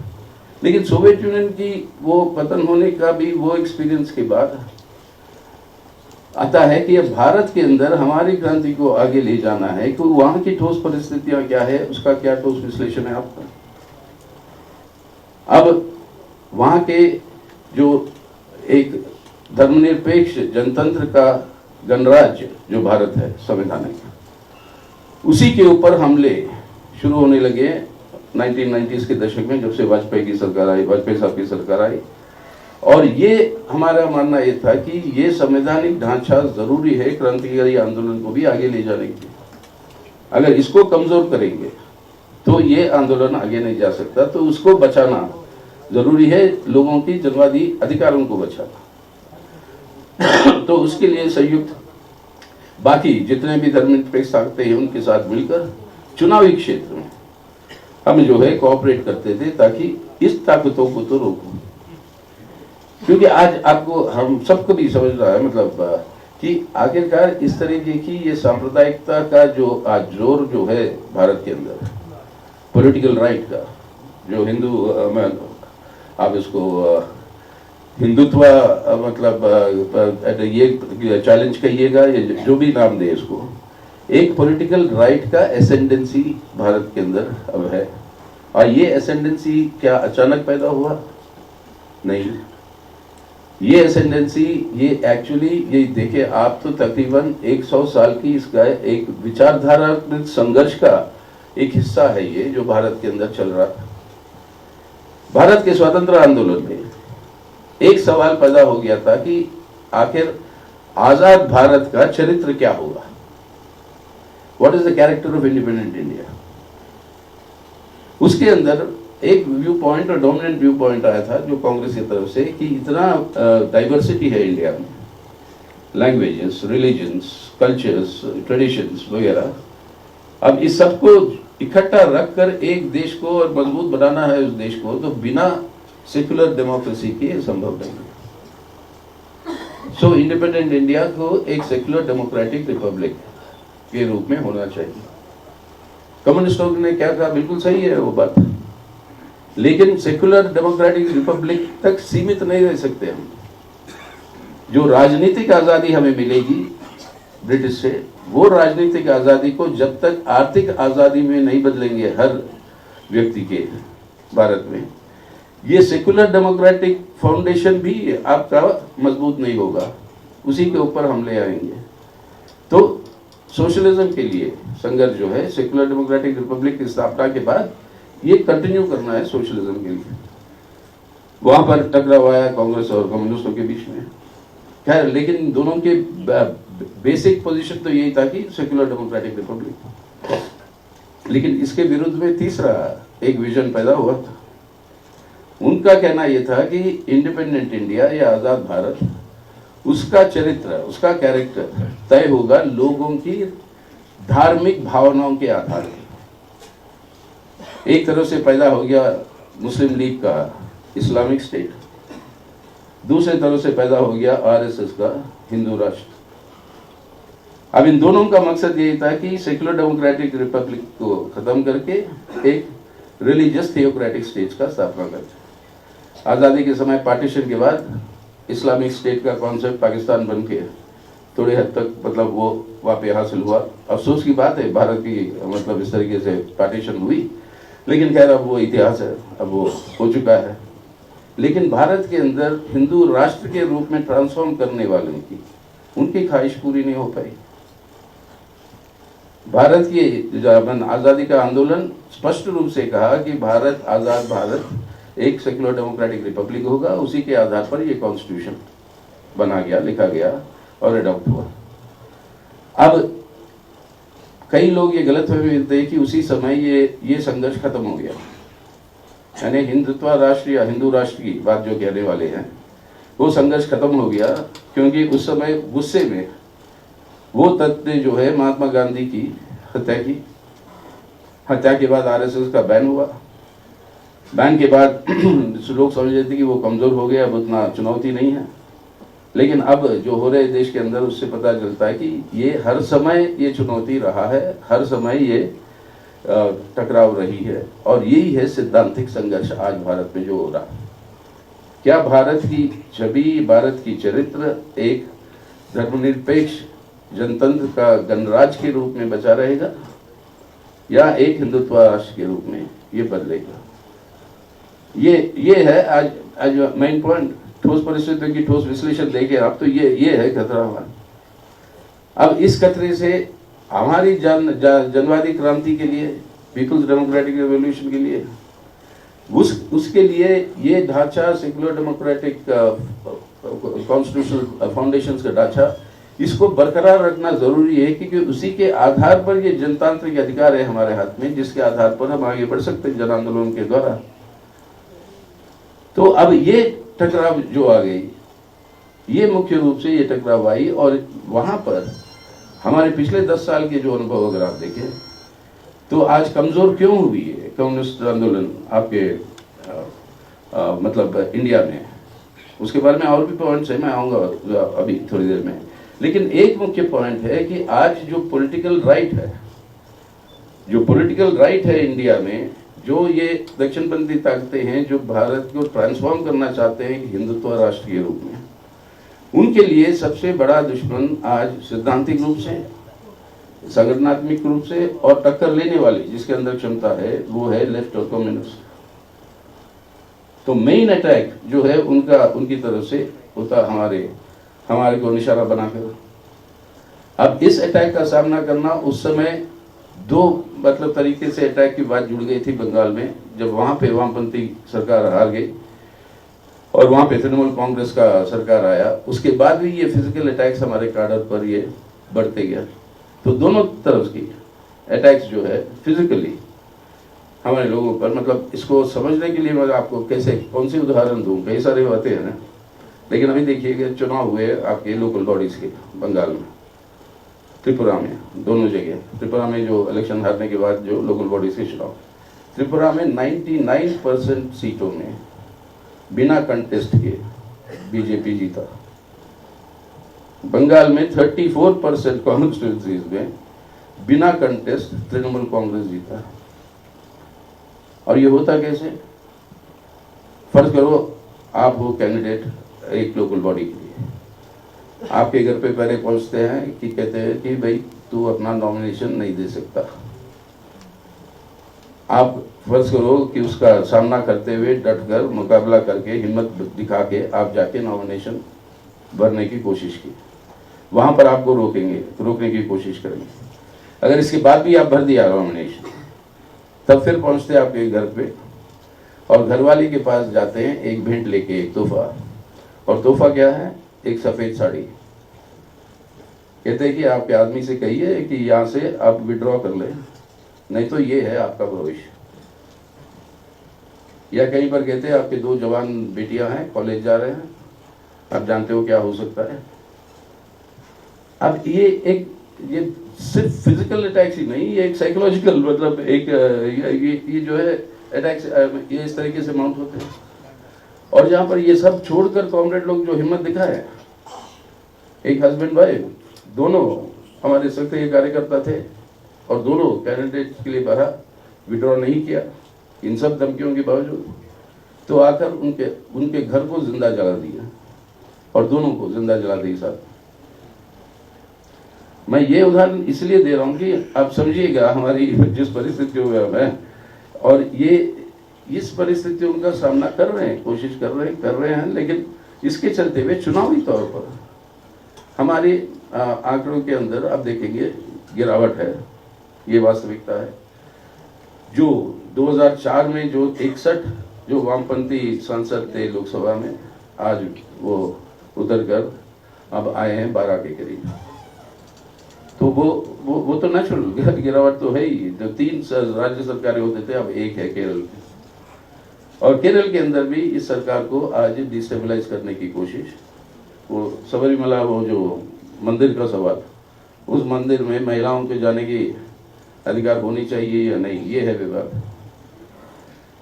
लेकिन सोवियत यूनियन की वो पतन होने का भी वो एक्सपीरियंस के बाद आता है कि अब भारत के अंदर हमारी क्रांति को आगे ले जाना है, कि वहां की ठोस परिस्थितियां क्या है, उसका क्या ठोस विश्लेषण है आपका। अब वहां के जो एक धर्मनिरपेक्ष जनतंत्र का गणराज्य जो भारत है संवैधानिक, उसी के ऊपर हमले शुरू होने लगे 1990s के दशक में, जब से वाजपेयी की सरकार आई, वाजपेयी साहब की सरकार आई। और ये हमारा मानना ये था कि ये संवैधानिक ढांचा जरूरी है क्रांतिकारी आंदोलन को भी आगे ले जाने के लिए। अगर इसको कमजोर करेंगे तो ये आंदोलन आगे नहीं जा सकता। तो उसको बचाना जरूरी है, लोगों की जनवादी अधिकारों को बचाना। तो उसके लिए संयुक्त बाकी जितने भी धर्मनिरपेक्ष ताकतें हैं उनके साथ मिलकर चुनावी क्षेत्र में हम जो है कोऑपरेट करते थे, ताकि इस ताकतों को तो रोको। क्योंकि आज आपको हम सबको भी समझ रहा है, मतलब कि आखिरकार इस तरीके की ये सांप्रदायिकता का जो आज जोर जो है भारत के अंदर, पॉलिटिकल राइट का जो आप इसको हिंदुत्व मतलब ये चैलेंज कहिएगा, ये जो भी नाम दे इसको, एक पॉलिटिकल राइट का एसेंडेंसी भारत के अंदर अब है। और ये एसेंडेंसी क्या अचानक पैदा हुआ? नहीं, ये एसेंडेंसी ये एक्चुअली ये देखे आप तो तकरीबन 100 साल की इसका एक विचारधारा संघर्ष का एक हिस्सा है ये, जो भारत के अंदर चल रहा था। भारत के स्वतंत्र आंदोलन में एक सवाल पैदा हो गया था कि आखिर आजाद भारत का चरित्र क्या होगा, what is the character of independent India. उसके अंदर एक व्यू पॉइंट और डोमिनेंट व्यू पॉइंट आया था जो कांग्रेस की तरफ से, कि इतना डाइवर्सिटी है इंडिया में, लैंग्वेजेस, रिलीजन्स, कल्चर्स, ट्रेडिशंस वगैरह, अब इस सबको इकट्ठा रखकर एक देश को और मजबूत बनाना है उस देश को, तो बिना सेक्युलर डेमोक्रेसी के संभव नहीं है। सो इंडिपेंडेंट इंडिया को एक सेक्युलर डेमोक्रेटिक रिपब्लिक के रूप में होना चाहिए। कम्युनिस्टों ने क्या कहा, बिल्कुल सही है वो बात, लेकिन सेक्युलर डेमोक्रेटिक रिपब्लिक तक सीमित नहीं रह सकते हम। जो राजनीतिक आजादी हमें मिलेगी ब्रिटिश से, वो राजनीतिक आजादी को जब तक आर्थिक आजादी में नहीं बदलेंगे हर व्यक्ति के भारत में, ये सेक्युलर डेमोक्रेटिक फाउंडेशन भी आपका मजबूत नहीं होगा, उसी के ऊपर हम ले आएंगे। तो सोशलिज्म के लिए संघर्ष जो है, सेक्युलर डेमोक्रेटिक रिपब्लिक की स्थापना के बाद ये कंटिन्यू करना है सोशलिज्म के लिए। वहां पर टकराव आया कांग्रेस और कम्युनिस्टों के बीच में, खैर, लेकिन दोनों के बेसिक पोजीशन तो यही था कि सेक्युलर डेमोक्रेटिक रिपब्लिक। लेकिन इसके विरुद्ध में तीसरा एक विजन पैदा हुआ था। उनका कहना यह था कि इंडिपेंडेंट इंडिया या आजाद भारत, उसका चरित्र, उसका कैरेक्टर तय होगा लोगों की धार्मिक भावनाओं के आधार पर। एक तरह से पैदा हो गया मुस्लिम लीग का इस्लामिक स्टेट, दूसरे तरह से पैदा हो गया आरएसएस का हिंदू राष्ट्र। अब इन दोनों का मकसद यही था कि सेक्युलर डेमोक्रेटिक रिपब्लिक को खत्म करके एक रिलीजियस थियोक्रेटिक स्टेट का स्थापना करते। आज़ादी के समय पार्टीशन के बाद इस्लामिक स्टेट का कॉन्सेप्ट पाकिस्तान बन के थोड़े हद तक मतलब वो वहाँ पे हासिल हुआ। अफसोस की बात है भारत की मतलब इस तरीके से पार्टीशन हुई, लेकिन खैर अब वो इतिहास है, अब वो हो चुका है। लेकिन भारत के अंदर हिंदू राष्ट्र के रूप में ट्रांसफॉर्म करने वालों की उनकी ख्वाहिश पूरी नहीं हो पाई। भारत की आज़ादी का आंदोलन स्पष्ट रूप से कहा कि भारत, आज़ाद भारत एक सेक्युलर डेमोक्रेटिक रिपब्लिक होगा, उसी के आधार पर ये कॉन्स्टिट्यूशन बना गया, लिखा गया और अडॉप्ट हुआ। अब कई लोग ये गलतफहमी मिलते हैं कि उसी समय ये संघर्ष खत्म हो गया, यानी हिंदुत्व राष्ट्र या हिंदू राष्ट्र की बात जो कहने वाले हैं, वो संघर्ष खत्म हो गया क्योंकि उस समय गुस्से में वो तत्व जो है महात्मा गांधी की हत्या की। हत्या के बाद आरएसएस का बैन हुआ। बैन के बाद लोग समझ रहे थे कि वो कमजोर हो गया, अब उतना चुनौती नहीं है। लेकिन अब जो हो रहे देश के अंदर उससे पता चलता है कि ये हर समय ये चुनौती रहा है, हर समय ये टकराव रही है, और यही है सिद्धांतिक संघर्ष आज भारत में जो हो रहा है। क्या भारत की छवि, भारत की चरित्र एक धर्मनिरपेक्ष जनतंत्र का गणराज के रूप में बचा रहेगा या एक हिंदुत्व राष्ट्र के रूप में ये बदलेगा? ये है आज मेन पॉइंट। ठोस परिस्थितियों की ठोस विश्लेषण देखे आप तो ये है खतरा हमारा। अब इस खतरे से हमारी जनवादी क्रांति के लिए, पीपल्स डेमोक्रेटिक रेवोल्यूशन के लिए, उसके लिए ये ढांचा सेक्युलर डेमोक्रेटिक कॉन्स्टिट्यूशनल फाउंडेशंस का ढांचा, इसको बरकरार रखना जरूरी है, क्योंकि उसी के आधार पर ये जनतांत्रिक अधिकार है हमारे हाथ में, जिसके आधार पर हम आगे बढ़ सकते हैं जन आंदोलन के द्वारा। तो अब ये टकराव जो आ गई, ये मुख्य रूप से ये टकराव आई, और वहां पर हमारे पिछले 10 साल के जो अनुभव अगर आप देखें तो आज कमजोर क्यों हुई है कम्युनिस्ट आंदोलन आपके मतलब इंडिया में। उसके बारे में और भी पॉइंट्स है, मैं आऊंगा अभी थोड़ी देर में। लेकिन एक मुख्य पॉइंट है कि आज जो पॉलिटिकल राइट है इंडिया में, जो ये दक्षिणपंथी ताकतें हैं जो भारत को ट्रांसफॉर्म करना चाहते हैं हिंदुत्व राष्ट्र के रूप में, उनके लिए सबसे बड़ा दुश्मन आज सिद्धांतिक रूप से, संगठनात्मक रूप से और टक्कर लेने वाली जिसके अंदर क्षमता है, वो है लेफ्ट और कम्युनिस्ट। तो मेन अटैक जो है उनका उनकी तरफ से होता हमारे को निशाना बनाकर। अब इस अटैक का सामना करना, उस समय दो मतलब तरीके से अटैक की बात जुड़ गई थी बंगाल में, जब वहां पे वामपंथी सरकार हार गई और वहां पे तृणमूल कांग्रेस का सरकार आया। उसके बाद भी ये फिजिकल अटैक्स हमारे काडर पर ये बढ़ते गया। तो दोनों तरफ की अटैक्स जो है फिजिकली हमारे लोगों पर, मतलब इसको समझने के लिए मैं आपको कौन सी उदाहरण दूं, कई सारे बातें हैं ना। लेकिन अभी देखिए कि चुनाव हुए आपके लोकल बॉडीज के बंगाल में, त्रिपुरा में, दोनों जगह। त्रिपुरा में जो इलेक्शन हारने के बाद जो लोकल बॉडीज के चुनाव, त्रिपुरा में 99% सीटों में बिना कंटेस्ट के बीजेपी जीता। बंगाल में 34% कॉन्स्टिट्यूंसीज में बिना कंटेस्ट तृणमूल कांग्रेस जीता। और ये होता कैसे? फर्ज करो आप हो कैंडिडेट एक लोकल बॉडी के लिए, आपके घर पे पहले पहुंचते हैं कि कहते हैं कि भाई तू अपना नॉमिनेशन नहीं दे सकता। आप फर्ज करो कि उसका सामना करते हुए डटकर मुकाबला करके हिम्मत दिखा के आप जाके नॉमिनेशन भरने की कोशिश की, वहां पर आपको रोकने की कोशिश करेंगे। अगर इसके बाद भी आप भर दिया नॉमिनेशन, तब फिर पहुंचते आपके घर पे और घरवाली के पास जाते हैं एक भेंट लेके, एक तोहफा। और तोहफा क्या है? एक सफेद साड़ी। कहते हैं कि आपके आदमी से कहिए कि यहाँ से आप विड्रॉ कर लें, नहीं तो ये है आपका भविष्य। या कहीं पर कहते हैं आपके 2 जवान बेटियां हैं, कॉलेज जा रहे हैं, आप जानते हो क्या हो सकता है। अब ये सिर्फ फिजिकल अटैक्स ही नहीं, ये एक साइकोलॉजिकल, मतलब एक ये जो है अटैक्स ये इस तरीके से माउंट होते हैं। और जहां पर ये सब छोड़कर कॉमरेड लोग जो हिम्मत दिखाए, एक हस्बैंड वाइफ दोनों हमारे सक्रिय कार्यकर्ता थे और दोनों कैंडिडेट के लिए भरा, विड्रॉ नहीं किया इन सब धमकियों के बावजूद। तो आकर उनके घर को जिंदा जला दिया और दोनों को जिंदा जला दी साथ। मैं ये उदाहरण इसलिए दे रहा हूं कि आप समझिएगा हमारी जिस परिस्थितियों में हम हैं, और ये इस परिस्थितियों का सामना कर रहे हैं, कोशिश कर रहे हैं। लेकिन इसके चलते हुए चुनावी तौर पर हमारे आंकड़ों के अंदर आप देखेंगे गिरावट है, ये वास्तविकता है। जो 2004 में जो 61 जो वामपंथी सांसद थे लोकसभा में, आज वो उतर कर अब आए हैं 12 के करीब। तो वो तो नेचुरल गिरावट तो है ही। जो 3 राज्य सरकारें होते थे, अब एक है केरल की, और केरल के अंदर भी इस सरकार को आज डिस्टेबलाइज करने की कोशिश। वो सबरीमला, वो जो मंदिर का सवाल, उस मंदिर में महिलाओं के जाने की अधिकार होनी चाहिए या नहीं, ये है विवाद।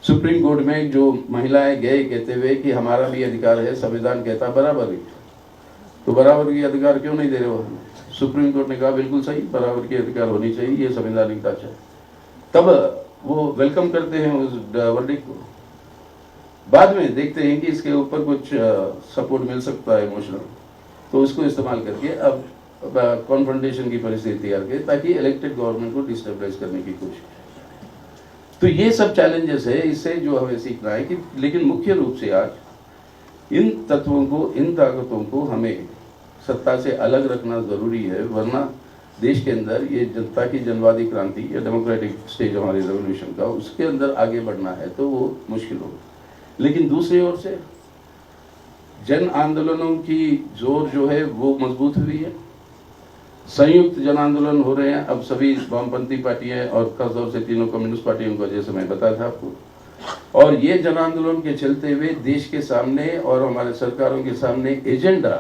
सुप्रीम कोर्ट में जो महिलाएं गए कहते हुए कि हमारा भी अधिकार है, संविधान कहता बराबरी, तो बराबर की अधिकार क्यों नहीं दे रहे हो? सुप्रीम कोर्ट ने कहा बिल्कुल सही, बराबर की अधिकार होनी चाहिए, ये संवैधानिक ढांचा है। तब वो वेलकम करते हैं उस वर्डिक्ट को। बाद में देखते हैं कि इसके ऊपर कुछ सपोर्ट मिल सकता है इमोशनल, तो उसको इस्तेमाल करके अब कॉन्फ्रंटेशन की परिस्थिति तैयार की ताकि इलेक्टेड गवर्नमेंट को डिस्टेबलाइज करने की कोशिश। तो ये सब चैलेंजेस है, इससे जो हमें सीखना है कि लेकिन मुख्य रूप से आज इन तत्वों को, इन ताकतों को हमें सत्ता से अलग रखना जरूरी है, वरना देश के अंदर ये जनता की जनवादी क्रांति या डेमोक्रेटिक स्टेज हमारे रेवोल्यूशन का, उसके अंदर आगे बढ़ना है तो वो मुश्किल होगा। लेकिन दूसरी ओर से जन आंदोलनों की जोर जो है वो मजबूत हुई है, संयुक्त जन आंदोलन हो रहे हैं अब सभी वामपंथी पार्टियां और खासतौर से तीनों कम्युनिस्ट पार्टियों का, जैसे मैं बताया था आपको। और ये जन आंदोलन के चलते हुए देश के सामने और हमारे सरकारों के सामने एजेंडा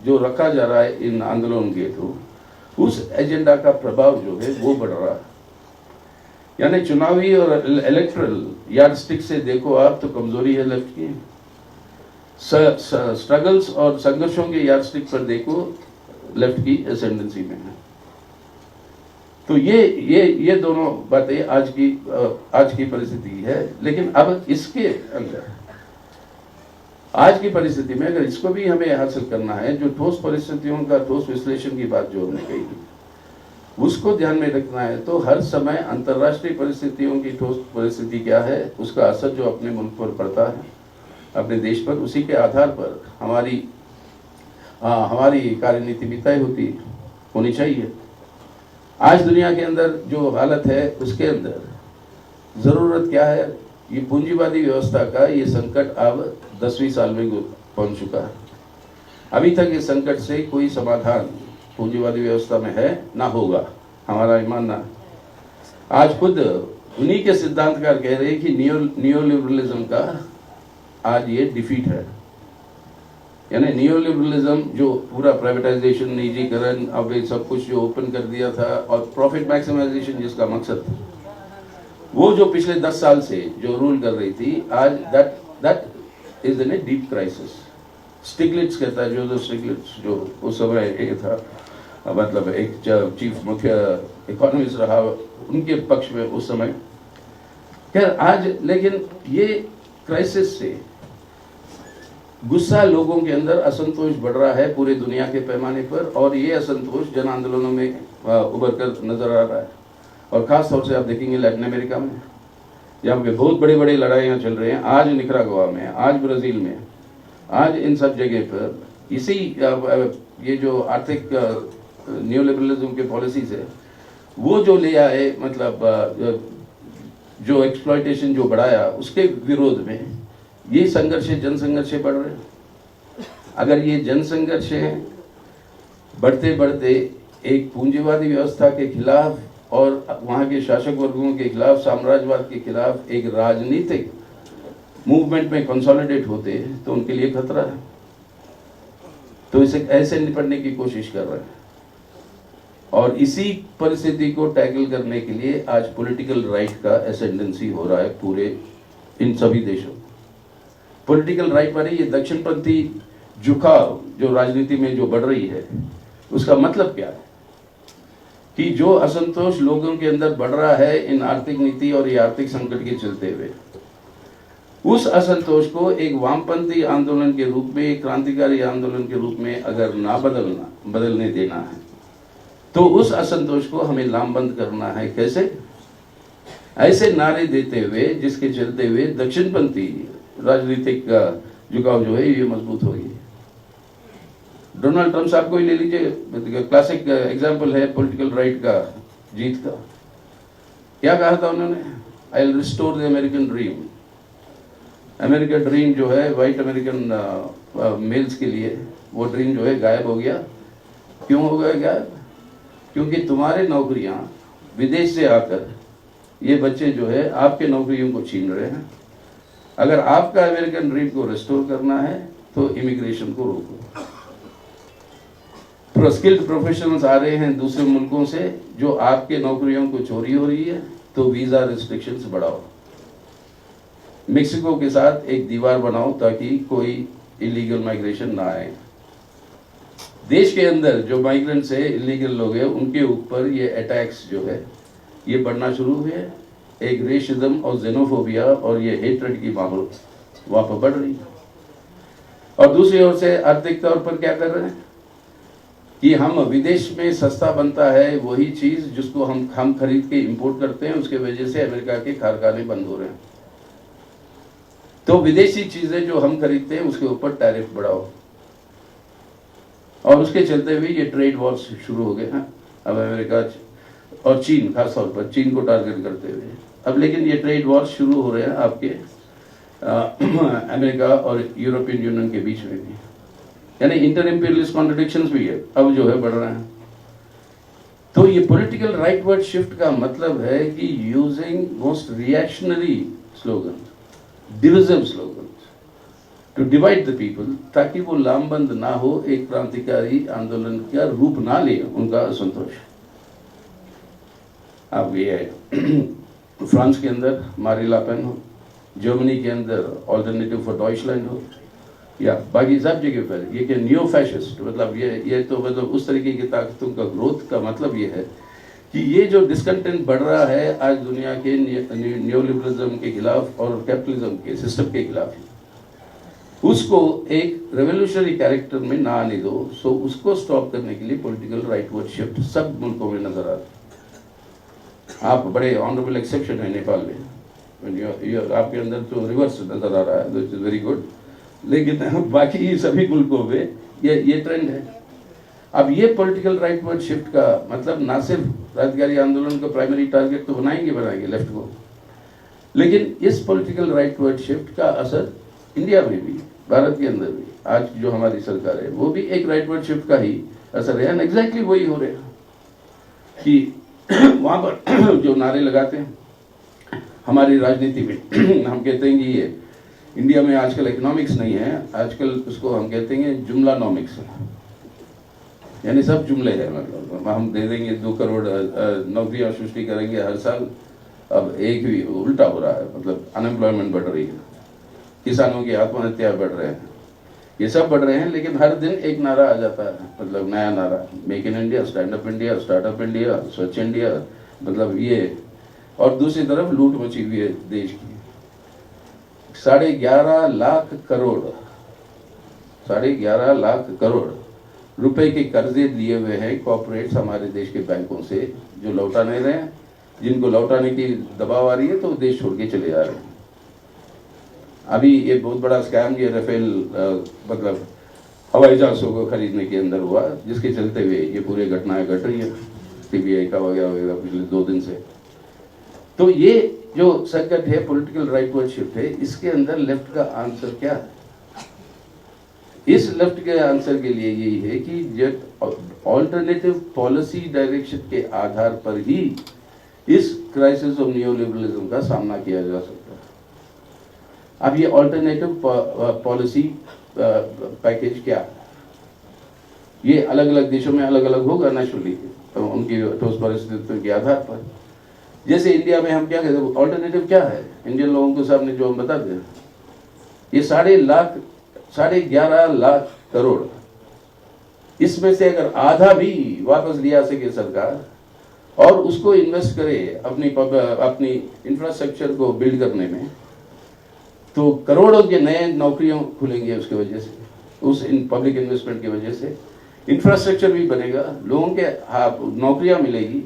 जो रखा जा रहा है इन आंदोलनों के थ्रू, उस एजेंडा का प्रभाव जो है वो बढ़ रहा है। यानी चुनावी और इलेक्ट्रल यार्डस्टिक से देखो आप तो कमजोरी है लेफ्ट की, स्ट्रगल्स और संघर्षों के यार्डस्टिक पर देखो लेफ्ट की एसेंडेंसी में है। तो ये दोनों बातें आज की परिस्थिति है। लेकिन अब इसके अंदर आज की परिस्थिति में अगर इसको भी हमें हासिल करना है, जो ठोस परिस्थितियों का ठोस विश्लेषण की बात जो हमने कही उसको ध्यान में रखना है, तो हर समय अंतर्राष्ट्रीय परिस्थितियों की ठोस परिस्थिति क्या है, उसका असर जो अपने मुल्क पर पड़ता है, अपने देश पर, उसी के आधार पर हमारी कार्यनीति भी तय होनी चाहिए। आज दुनिया के अंदर जो हालत है उसके अंदर जरूरत क्या है, ये पूंजीवादी व्यवस्था का ये संकट अब 10वीं साल में पहुंच चुका है। अभी तक इस संकट से कोई समाधान पूंजीवादी व्यवस्था में है ना होगा, हमारा ईमान ना। आज खुद उन्हीं के सिद्धांतकार कह रहे हैं कि नियोलिबरलिज्म का आज ये डिफीट है। यानी नियोलिबरलिज्म जो पूरा प्राइवेटाइजेशन, निजीकरण, अब ये सब कुछ जो ओपन कर दिया था और प्रॉफिट मैक्सिमाइजेशन जिसका मकसद था, वो जो पिछले 10 साल से जो रूल कर रही थी, आज that is in a deep crisis. Stiglitz कहता है, जो स्टिग्लिट्स जो उस समय एक था, मतलब एक चीफ मुख्य इकोनॉमिस्ट रहा, उनके पक्ष में उस समय। खैर आज लेकिन ये क्राइसिस से गुस्सा लोगों के अंदर, असंतोष बढ़ रहा है पूरे दुनिया के पैमाने पर, और ये असंतोष जन आंदोलनों में उभर कर नजर आ रहा है। और खास तौर से आप देखेंगे लैटिन अमेरिका में, जहाँ पे बहुत बड़ी बड़ी लड़ाइयाँ चल रही हैं, आज निकरागुआ में, आज ब्राजील में, आज इन सब जगह पर इसी ये जो आर्थिक न्यूलिबरलिज्म के पॉलिसीज है वो जो ले आए, मतलब जो एक्सप्लॉयटेशन जो बढ़ाया, उसके विरोध में ये संघर्ष, जन संघर्ष बढ़ रहे हैं। अगर ये जन संघर्ष बढ़ते बढ़ते एक पूंजीवादी व्यवस्था के खिलाफ और वहाँ के शासक वर्गों के खिलाफ, साम्राज्यवाद के खिलाफ एक राजनीतिक मूवमेंट में कंसोलिडेट होते हैं, तो उनके लिए खतरा है। तो इसे ऐसे निपटने की कोशिश कर रहे हैं, और इसी परिस्थिति को टैकल करने के लिए आज पॉलिटिकल राइट का एसेंडेंसी हो रहा है पूरे इन सभी देशों। पॉलिटिकल राइट माने ये दक्षिणपंथी झुकाव जो राजनीति में जो बढ़ रही है, उसका मतलब क्या है कि जो असंतोष लोगों के अंदर बढ़ रहा है इन आर्थिक नीति और ये आर्थिक संकट के चलते हुए, उस असंतोष को एक वामपंथी आंदोलन के रूप में, एक क्रांतिकारी आंदोलन के रूप में अगर ना बदलने देना है, तो उस असंतोष को हमें लामबंद करना है। कैसे? ऐसे नारे देते हुए जिसके चलते हुए दक्षिणपंथी राजनीतिक झुकाव जो है ये मजबूत होगी। डोनाल्ड ट्रंप साहब को ही ले लीजिए, क्लासिक एग्जाम्पल है पॉलिटिकल राइट का जीत का। क्या कहा था उन्होंने? I will restore the American dream. American dream जो है वाइट अमेरिकन मेल्स के लिए, वो ड्रीम जो है गायब हो गया। क्यों हो गया गायब? क्योंकि तुम्हारे नौकरियां विदेश से आकर ये बच्चे जो है आपके नौकरियों को छीन रहे हैं। अगर आपका अमेरिकन ड्रीम को रिस्टोर करना है तो इमिग्रेशन को रोको। स्किल्ड प्रोफेशनल्स आ रहे हैं दूसरे मुल्कों से, जो आपके नौकरियों को चोरी हो रही है, तो वीजा रिस्ट्रिक्शंस बढ़ाओ। मेक्सिको के साथ एक दीवार बनाओ ताकि कोई इलीगल माइग्रेशन ना आए। देश के अंदर जो माइग्रेंट्स है, इलीगल लोग हैं, उनके ऊपर ये अटैक्स जो है ये बढ़ना शुरू हुए। एक रेसिज्म और जेनोफोबिया और ये हेट्रेड की माहौल वहां पर बढ़ रही है। और दूसरी ओर से आर्थिक तौर पर क्या कर रहे हैं? कि हम विदेश में सस्ता बनता है वही चीज़ जिसको हम खरीद के इंपोर्ट करते हैं, उसके वजह से अमेरिका के कारखाने बंद हो रहे हैं। तो विदेशी चीज़ें जो हम खरीदते हैं उसके ऊपर टैरिफ बढ़ाओ, और उसके चलते हुए ये ट्रेड वॉर शुरू हो गए हैं अब अमेरिका और चीन, खासतौर पर चीन को टारगेट करते हुए। अब लेकिन ये ट्रेड वॉर शुरू हो रहे हैं आपके अमेरिका और यूरोपियन यूनियन के बीच में भी, यानी इंटर इंपीरियलिस्ट कॉन्ट्रडिक्शंस भी है अब जो है बढ़ रहे हैं। तो ये पॉलिटिकल राइटवर्ड शिफ्ट का मतलब है कि using most reactionary slogan, divisive slogan to divide the people, ताकि वो लामबंद ना हो, एक क्रांतिकारी आंदोलन का रूप ना ले उनका असंतोष। अब ये फ्रांस के अंदर मारी लापेन हो, जर्मनी के अंदर ऑल्टरनेटिव फॉर डॉइचलैंड हो, या बाकी सब जगह पर ये कि न्यू फैशिस्ट, मतलब ये तो मतलब उस तरीके की ताकतों का ग्रोथ का मतलब ये है कि ये जो डिस्कंटेंट बढ़ रहा है आज दुनिया के न्यू लिबरलिज्म के खिलाफ और कैपिटलिज्म के सिस्टम के खिलाफ, उसको एक रेवोल्यूशनरी कैरेक्टर में ना आने दो। सो उसको स्टॉप करने के लिए पॉलिटिकल राइटवर्ड शिफ्ट सब मुल्कों में नजर आ रहा है। आप बड़े ऑनरेबल एक्सेप्शन है नेपाल में, आपके अंदर तो रिवर्स नजर आ रहा है, विच इज वेरी गुड, लेकिन बाकी सभी मुल्कों में ये ट्रेंड है। अब ये पॉलिटिकल राइटवर्ड शिफ्ट का मतलब ना सिर्फ क्रांतिकारी आंदोलन का प्राइमरी टारगेट तो बनाएंगे लेफ्ट को, लेकिन इस पॉलिटिकल राइटवर्ड शिफ्ट का असर इंडिया में भी, भारत के अंदर भी, आज जो हमारी सरकार है वो भी एक राइटवर्ड शिफ्ट का ही असर है। एग्जैक्टली वही हो रहा है कि वहां पर जो नारे लगाते हैं हमारी राजनीति में हम कहते हैं कि ये इंडिया में आजकल इकोनॉमिक्स नहीं है, आजकल उसको हम कहते हैं जुमला नॉमिक्स है, यानी सब जुमले हैं। मतलब हम दे देंगे 2 करोड़ नौकरियां सृष्टि करेंगे हर साल, अब एक भी उल्टा हो रहा है, मतलब अनएम्प्लॉयमेंट बढ़ रही है, किसानों की आत्महत्या बढ़ रहे हैं, ये सब बढ़ रहे हैं, लेकिन हर दिन एक नारा आ जाता है, मतलब नया नारा, make in India, stand up India, startup India, स्वच्छ इंडिया, मतलब ये, और दूसरी तरफ लूट मची हुई है देश की। 11.5 लाख करोड़ 11.5 लाख करोड़ रुपए के कर्जे लिए हुए हैं कॉर्पोरेट्स हमारे देश के बैंकों से, जो लौटा नहीं रहे हैं, जिनको लौटाने की दबाव आ रही है तो देश छोड़ के चले जा रहे हैं। अभी ये बहुत बड़ा स्कैम ये राफेल मतलब हवाई जहाजों को खरीदने के अंदर हुआ, जिसके चलते हुए ये पूरी घटनाएं घट रही है सीबीआई का वगैरह वगैरह पिछले 2 दिन से। तो ये जो संकट है पॉलिटिकल राइटवर्ड शिफ्ट है, इसके अंदर लेफ्ट का आंसर क्या है? इस लेफ्ट के आंसर के लिए यही है कि जब ऑल्टरनेटिव पॉलिसी डायरेक्शन के आधार पर ही इस क्राइसिस ऑफ नियोलिबरलिज्म का सामना किया जा सकता है। अब ये ऑल्टरनेटिव पॉलिसी पैकेज क्या है? ये अलग अलग देशों में अलग अलग होगा नेचुरली, तो उनकी ठोस परिस्थितियों के आधार पर। जैसे इंडिया में हम क्या कहते हैं, ऑल्टरनेटिव क्या है इंडियन लोगों के सामने जो हम बताते हैं, ये 11.5 लाख करोड़, इसमें से अगर आधा भी वापस लिया सके सरकार और उसको इन्वेस्ट करे अपनी इंफ्रास्ट्रक्चर को बिल्ड करने में, तो करोड़ों के नए नौकरियां खुलेंगे उसकी वजह से, उस पब्लिक इन्वेस्टमेंट की वजह से इंफ्रास्ट्रक्चर भी बनेगा, लोगों के नौकरियां मिलेगी,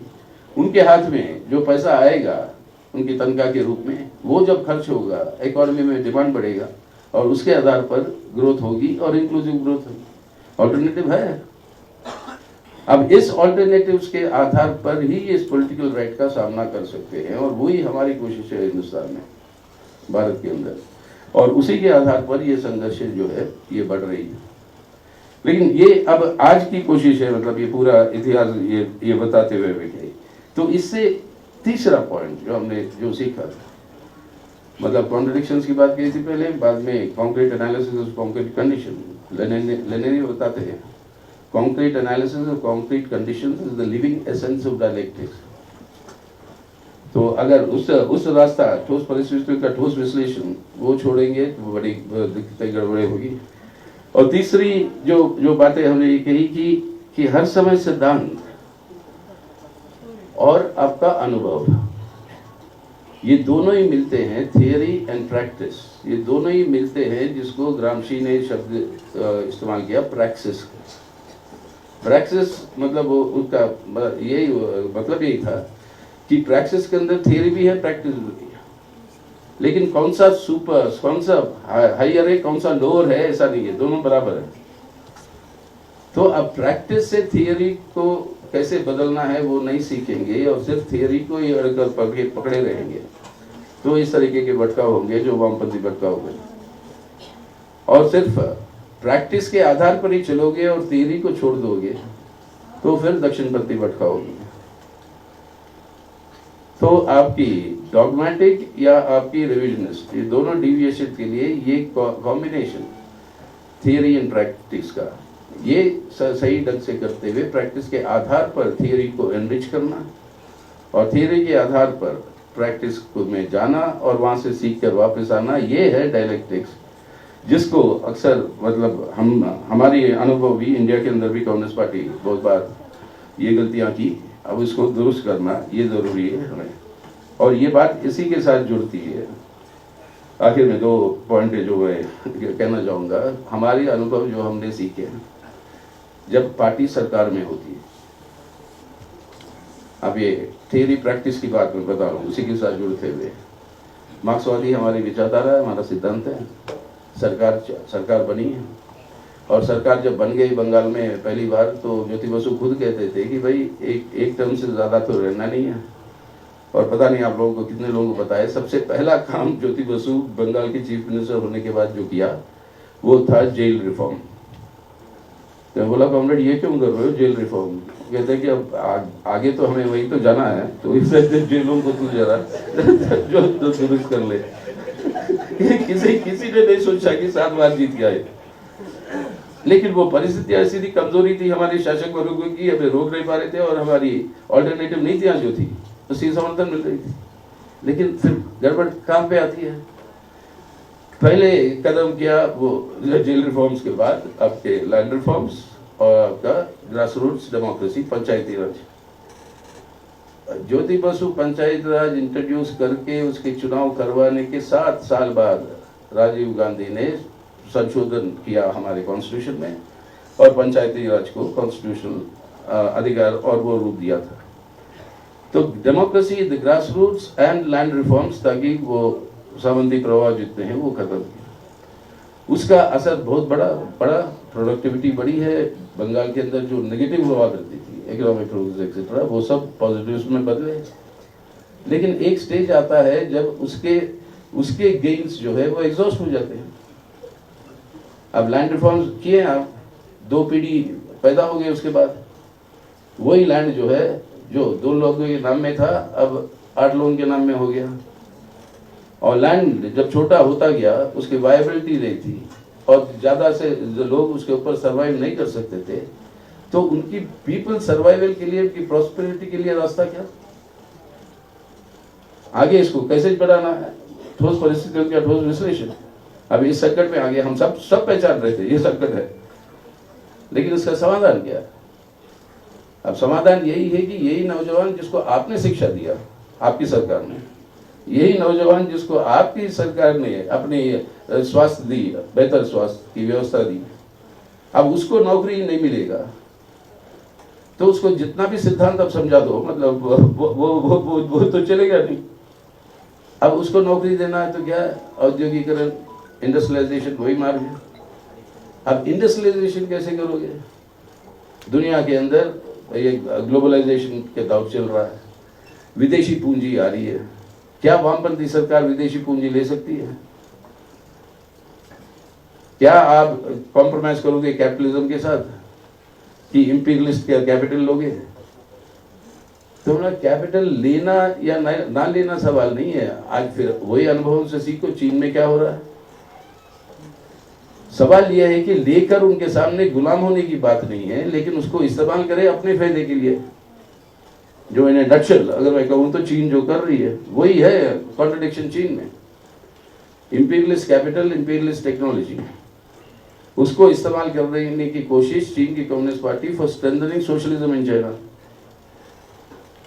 उनके हाथ में जो पैसा आएगा उनकी तनख्वाह के रूप में, वो जब खर्च होगा इकोनॉमी में डिमांड बढ़ेगा और उसके आधार पर ग्रोथ होगी और इंक्लूसिव ग्रोथ होगी। ऑल्टरनेटिव है। अब इस ऑल्टरनेटिव्स के आधार पर ही इस पॉलिटिकल राइट का सामना कर सकते हैं, और वही हमारी कोशिश है हिंदुस्तान में, भारत के अंदर, और उसी के आधार पर ये संघर्ष जो है ये बढ़ रही है। लेकिन ये अब आज की कोशिश है, मतलब ये पूरा इतिहास ये बताते हुए भी, तो इससे तीसरा पॉइंट जो हमने जो सीखा, मतलब कॉन्ट्रडिक्शंस की बात की थी पहले, बाद में concrete analysis of concrete condition, Lenin बताते हैं concrete analysis of concrete conditions is the living essence of dialectics. तो अगर उस रास्ता ठोस परिस्थितियों का ठोस विश्लेषण वो छोड़ेंगे तो बड़ी दिक्कतें गड़बड़े होगी। और तीसरी जो बातें हमने ये कही कि हर समय सिद्धांत और आपका अनुभव, ये दोनों ही मिलते हैं, थियरी एंड प्रैक्टिस, ये दोनों ही मिलते हैं, जिसको ग्रामशी ने शब्द इस्तेमाल किया प्रैक्सिस। प्रैक्टिस मतलब वो उसका यही मतलब यही था कि प्रैक्टिस के अंदर थियरी भी है, प्रैक्टिस भी है, लेकिन कौन सा सुपर, कौन सा हायर है, कौन सा लोअर है, ऐसा नहीं है, दोनों बराबर है। तो अब प्रैक्टिस से थियरी को कैसे बदलना है वो नहीं सीखेंगे और सिर्फ थियरी को ही अड़कर पकड़े रहेंगे, तो इस तरीके के भटकाव होंगे जो वामपंथी भटकाव होंगे। और सिर्फ प्रैक्टिस के आधार पर ही चलोगे और थियरी को छोड़ दोगे तो फिर दक्षिणपंथी भटकाव होंगे। तो आपकी डॉगमेटिक या आपकी रिविजनिस्ट, ये दोनों डिविएशन के लिए ये कॉम्बिनेशन थियरी एंड प्रैक्टिस का, ये सही ढंग से करते हुए प्रैक्टिस के आधार पर थियरी को एनरिच करना और थियरी के आधार पर प्रैक्टिस को में जाना और वहां से सीख कर वापस आना, ये है डायलेक्टिक्स, जिसको अक्सर मतलब हमारी अनुभव भी इंडिया के अंदर भी कांग्रेस पार्टी बहुत बार ये गलतियां की, अब इसको दुरुस्त करना ये जरूरी है हमें। और ये बात इसी के साथ जुड़ती है। आखिर में 2 पॉइंट जो मैं कहना चाहूँगा, हमारी अनुभव जो हमने सीखे जब पार्टी सरकार में होती है, अब ये थियरी प्रैक्टिस की बात मैं बता रहा हूँ उसी के साथ जुड़ते हुए, मार्क्सवादी हमारी विचारधारा है, हमारा सिद्धांत है, सरकार बनी है और सरकार जब बन गई बंगाल में पहली बार, तो ज्योति बसु खुद कहते थे कि भाई एक टर्म से ज़्यादा तो रहना नहीं है। और पता नहीं आप लोगों को कितने लोगों को पता है, सबसे पहला काम ज्योति बसु बंगाल के चीफ मिनिस्टर होने के बाद जो किया वो था जेल रिफॉर्म। तो बोला कॉमरेड ये क्यों कर रहे हो जेल रिफॉर्म? कहते हैं कि अब आगे तो हमें वही तो जाना है, तो इस जेलों को तू जरा जो दुरुस्त कर ले। किसी ने नहीं सोचा कि 7 बार जीत गया है, लेकिन वो परिस्थिति ऐसी थी, कमजोरी थी हमारे शासक वर्गों की, हमें रोक नहीं पा रहे थे और हमारी ऑल्टरनेटिव नीतियां जो थी उसकी समर्थन मिल रही थी। लेकिन फिर गड़बड़ कहाँ पे आती है? पहले कदम किया वो जेल रिफॉर्म्स के बाद आपके लैंड रिफॉर्म्स और आपका ग्रास रूट्स डेमोक्रेसी, पंचायती राज। ज्योति बसु पंचायत राज इंट्रोड्यूस करके उसके चुनाव करवाने के 7 साल बाद राजीव गांधी ने संशोधन किया हमारे कॉन्स्टिट्यूशन में और पंचायती राज को कॉन्स्टिट्यूशनल अधिकार और वो रूप दिया था। तो democracy, the grass roots and land reforms, ताकि वो सामंती प्रभाव जितने हैं वो खत्म किया। उसका असर बहुत बड़ा, प्रोडक्टिविटी बढ़ी है। बंगाल के अंदर जो नेगेटिव प्रभाव रहती थी, इकोनॉमिक रूल्स एक्सेट्रा, वो सब पॉजिटिव में बदले। लेकिन एक स्टेज आता है जब उसके गेन्स जो है वो एग्जॉस्ट हो जाते हैं। अब लैंड रिफॉर्म्स किए आप, 2 पीढ़ी पैदा हो गई, उसके बाद वही लैंड जो है जो 2 लोगों के नाम में था अब 8 लोगों के नाम में हो गया। और लैंड जब छोटा होता गया उसकी वायबिलिटी नहीं थी और ज्यादा से जो लोग उसके ऊपर सर्वाइव नहीं कर सकते थे, तो उनकी पीपल सर्वाइवल के लिए, उनकी प्रॉस्पेरिटी के लिए रास्ता क्या? आगे इसको कैसे बढ़ाना है? ठोस परिस्थितियों का ठोस विश्लेषण। अब इस संकट में आगे हम सब पहचान रहे थे ये संकट है, लेकिन इसका समाधान क्या है? अब समाधान यही है कि यही नौजवान जिसको आपने शिक्षा दिया, आपकी सरकार ने, यही नौजवान जिसको आपकी सरकार ने अपनी स्वास्थ्य दी, बेहतर स्वास्थ्य की व्यवस्था दी, अब उसको नौकरी नहीं मिलेगा, तो उसको जितना भी सिद्धांत अब समझा दो, मतलब वो तो चलेगा नहीं। अब उसको नौकरी देना है तो क्या है? औद्योगिकरण, इंडस्ट्रियलाइजेशन, वही मार्ग है। अब इंडस्ट्रियलाइजेशन कैसे करोगे? दुनिया के अंदर ये ग्लोबलाइजेशन के दौर चल रहा है, विदेशी पूंजी आ रही है। क्या वामपंथी सरकार विदेशी पूंजी ले सकती है? क्या आप कॉम्प्रोमाइज करोगे कैपिटलिज्म के साथ कि इंपीरियलिस्ट का कैपिटल लोगे? तो ना, कैपिटल लेना या ना लेना सवाल नहीं है। आज फिर वही अनुभव से सीखो, चीन में क्या हो रहा है। सवाल यह है कि लेकर उनके सामने गुलाम होने की बात नहीं है, लेकिन उसको इस्तेमाल करें अपने फायदे के लिए। जो इन्हें नक्शल अगर मैं कहूं तो चीन जो कर रही है वही है कॉन्ट्रडिक्शन चीन में। इंपीरियलिस्ट कैपिटल, इंपीरियलिस्ट टेक्नोलॉजी, उसको इस्तेमाल करने की कोशिश चीन की communist party for strengthening socialism in China.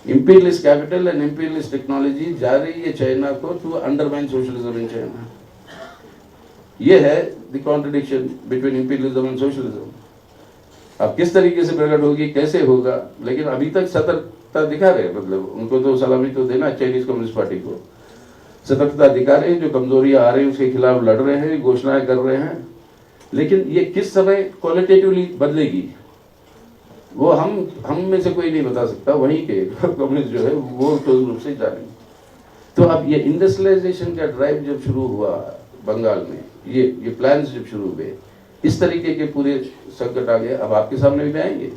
Imperialist capital and imperialist technology जा रही है चाइना को to undermine socialism in China. ये है the contradiction between imperialism and socialism. अब किस तरीके से प्रकट होगी, कैसे होगा, लेकिन अभी तक सतर्कता दिखा रहे हैं। मतलब उनको तो सलामी तो देना चाइनीज कम्युनिस्ट पार्टी को, सतर्कता दिखा रहे हैं, जो कमजोरियां आ रही है उसके खिलाफ लड़ रहे हैं, घोषणाएं कर रहे हैं। लेकिन ये किस समय क्वालिटेटिवली बदलेगी वो हम में से कोई नहीं बता सकता, वहीं के कम्युनिस्ट जो है वो ठोस रूप से जानेंगे। तो अब ये इंडस्ट्रियलाइजेशन का ड्राइव जब शुरू हुआ बंगाल में, ये प्लान्स जब शुरू हुए, इस तरीके के पूरे संकट आ गए। अब आपके सामने भी आएंगे,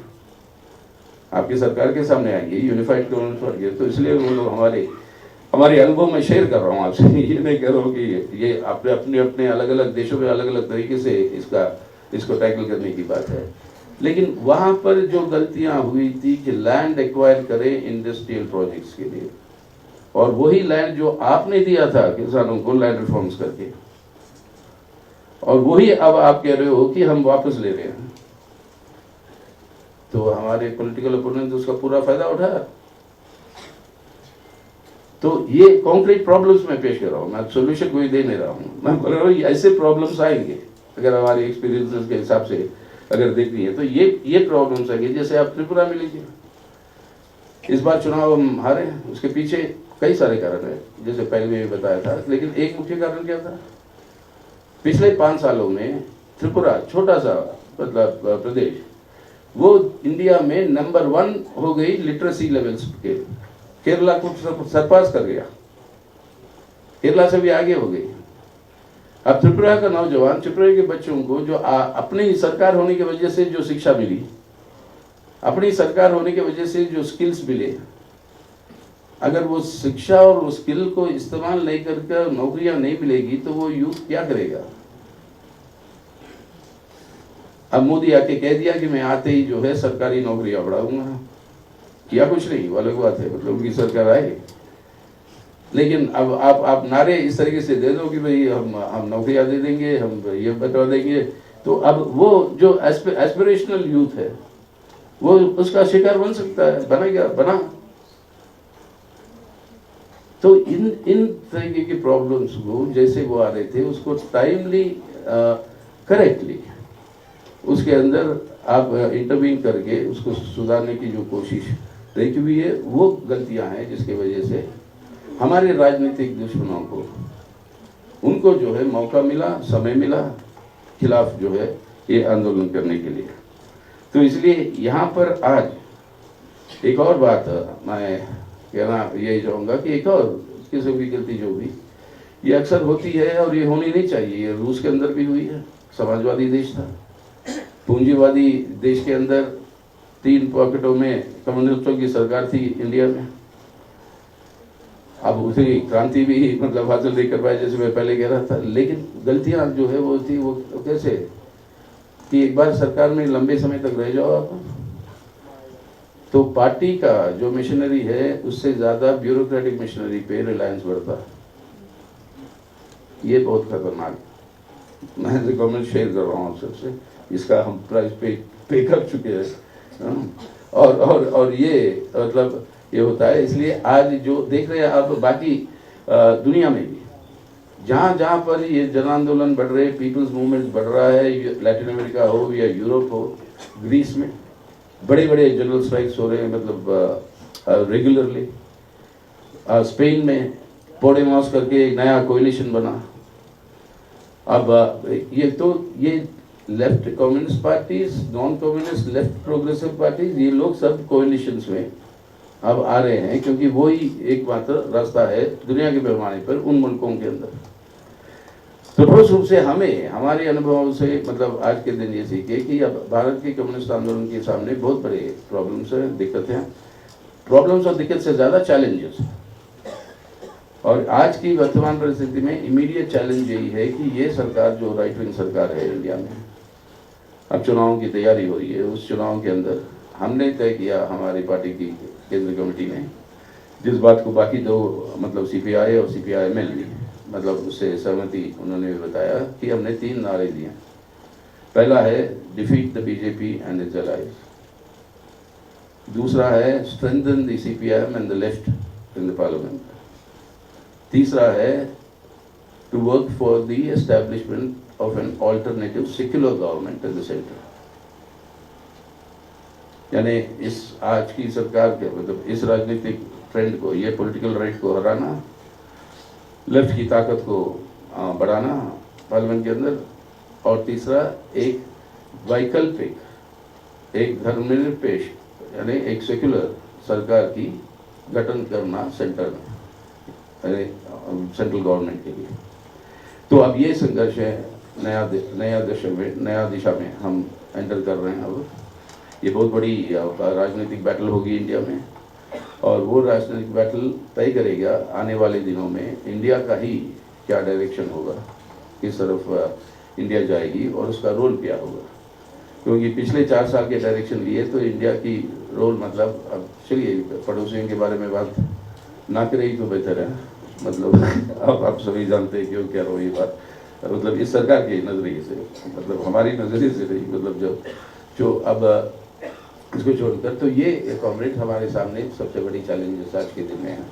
आपकी सरकार के सामने आएंगे, यूनिफाइड गवर्नमेंट बन गए। तो इसलिए वो लोग हमारे अनुभव में शेयर कर रहा हूँ आपसे, ये नहीं कह रहा हूँ कि ये आपने अपने अपने अलग अलग देशों में अलग अलग तरीके से इसको टैकल करने की बात है। लेकिन वहां पर जो गलतियां हुई थी कि लैंड एक्वायर करें इंडस्ट्रियल प्रोजेक्ट्स के लिए, और वही लैंड जो आपने दिया था किसानों को लैंड रिफॉर्म्स करके, और वही अब आप कह रहे हो कि हम वापस ले रहे हैं। तो हमारे पॉलिटिकल ओपोनेंट उसका पूरा फायदा उठाया। तो ये कॉन्क्रीट प्रॉब्लम्स मैं पेश कर रहा हूँ, मैं सोल्यूशन कोई दे नहीं रहा हूँ। मैं बोल रहा हूँ ऐसे प्रॉब्लम्स आएंगे, अगर हमारे एक्सपीरियंसेस के हिसाब से अगर देखनी है तो ये प्रॉब्लम्स आएंगे। जैसे आप त्रिपुरा में लीजिए, इस बार चुनाव हम हारे, उसके पीछे कई सारे कारण है, जैसे पहले भी बताया था। लेकिन एक मुख्य कारण क्या था, पिछले 5 सालों में त्रिपुरा, छोटा सा मतलब प्रदेश, वो इंडिया में नंबर 1 हो गई लिटरेसी लेवल्स के। केरला को सरपास कर गया, केरला से भी आगे हो गई। अब त्रिपुरा का नौजवान, त्रिपुरा के बच्चों को जो अपनी सरकार होने की वजह से जो शिक्षा मिली, अपनी सरकार होने की वजह से जो स्किल्स मिले, अगर वो शिक्षा और वो स्किल को इस्तेमाल नहीं करके नौकरियां नहीं मिलेगी तो वो यूथ क्या करेगा। अब मोदी आके कह दिया कि मैं आते ही जो है सरकारी नौकरियां बढ़ाऊंगा, किया कुछ नहीं, वो अलग बात है, मतलब उनकी सरकार आई। लेकिन अब आप नारे इस तरीके से दे दो कि भाई हम नौकरियां दे देंगे, हम ये बता देंगे, तो अब वो जो एस्पिरेशनल यूथ है वो उसका शिकार बन सकता है, बना। तो इन तरीके के प्रॉब्लम्स को जैसे वो आ रहे थे उसको टाइमली करेक्टली उसके अंदर आप इंटरवीन करके उसको सुधारने की जो कोशिश देखी हुई है, वो गलतियां हैं जिसकी वजह से हमारे राजनीतिक दुश्मनों को, उनको जो है मौका मिला, समय मिला खिलाफ जो है ये आंदोलन करने के लिए। तो इसलिए यहाँ पर आज एक और बात मैं कहना यही चाहूँगा कि एक और किस्म की गलती जो हुई, ये अक्सर होती है और ये होनी नहीं चाहिए। ये रूस के अंदर भी हुई है, समाजवादी देश था, पूंजीवादी देश के अंदर 3 पॉकेटों में कम्युनिस्टों की सरकार थी इंडिया में। अब उसी क्रांति भी मतलब हासिल नहीं कर पाए, जैसे मैं पहले कह रहा था। लेकिन गलतियां जो है वो थी, वो कैसे कि एक बार सरकार में लंबे समय तक रह जाओ आप, तो पार्टी का जो मिशनरी है उससे ज्यादा ब्यूरोक्रेटिक मिशनरी पे रिलायंस बढ़ता है। ये बहुत खतरनाक, मैं रिकमेंड शेयर कर रहा हूँ सबसे, इसका हम प्राइस पे कर चुके हैं। और ये मतलब ये होता है। इसलिए आज जो देख रहे हैं आप बाकी दुनिया में भी जहाँ जहाँ पर ये जन आंदोलन बढ़ रहे, पीपल्स मूवमेंट बढ़ रहा है, लैटिन अमेरिका हो या यूरोप हो, ग्रीस में बड़े बड़े जनरल स्ट्राइक्स हो रहे हैं, मतलब रेगुलरली। स्पेन में पोडेमॉस करके एक नया कोलिशन बना। अब ये left communist parties, non communist left progressive parties, ये लोग सब कोलिशंस में अब आ रहे हैं, क्योंकि वही एकमात्र रास्ता है दुनिया के पैमाने पर उन मुल्कों के अंदर। तो ठोस रूप से हमें हमारे अनुभवों से मतलब आज के दिन ये सीखे कि अब भारत के कम्युनिस्ट आंदोलन के सामने बहुत बड़े प्रॉब्लम्स हैं, दिक्कतें हैं। प्रॉब्लम्स और दिक्कत से ज़्यादा चैलेंजेस। और आज की वर्तमान परिस्थिति में इमीडिएट चैलेंज यही है कि ये सरकार जो राइट विंग सरकार है इंडिया में, अब चुनावों की तैयारी हो रही है। उस चुनाव के अंदर हमने तय किया, हमारी पार्टी की केंद्रीय कमेटी ने, जिस बात को बाकी दो मतलब सीपीआई और सीपीआईएमएल भी मतलब उससे सहमति उन्होंने भी बताया कि हमने 3 नारे दिए। पहला है defeat the BJP and its allies, दूसरा है strengthen the CPIM and the left in the parliament, तीसरा है to work for the establishment of an alternative secular government in the centre. यानी इस आज की सरकार के मतलब इस राजनीतिक ट्रेंड को, ये पॉलिटिकल राइट को हराना, लेफ्ट की ताकत को बढ़ाना पार्लियामेंट के अंदर, और तीसरा एक वैकल्पिक, एक धर्मनिरपेक्ष यानी एक सेक्युलर सरकार की गठन करना सेंट्रल गवर्नमेंट के लिए। तो अब ये संघर्ष है, नया दिशा में हम एंटर कर रहे हैं। अब ये बहुत बड़ी राजनीतिक बैटल होगी इंडिया में, और वो राजनीतिक बैटल तय करेगा आने वाले दिनों में इंडिया का ही क्या डायरेक्शन होगा, किस तरफ इंडिया जाएगी और उसका रोल क्या होगा। क्योंकि पिछले 4 साल के डायरेक्शन लिए तो इंडिया की रोल मतलब, अब चलिए पड़ोसियों के बारे में बात ना करें तो बेहतर है, मतलब अब आप सभी जानते हैं क्यों कह रहा हूँ ये बात, मतलब इस सरकार के नज़रिए से, मतलब हमारी नज़रिए से नहीं, मतलब जो अब इसको छोड़कर, तो ये कॉमरेड हमारे सामने सबसे बड़ी चैलेंजेस आज के दिन में है,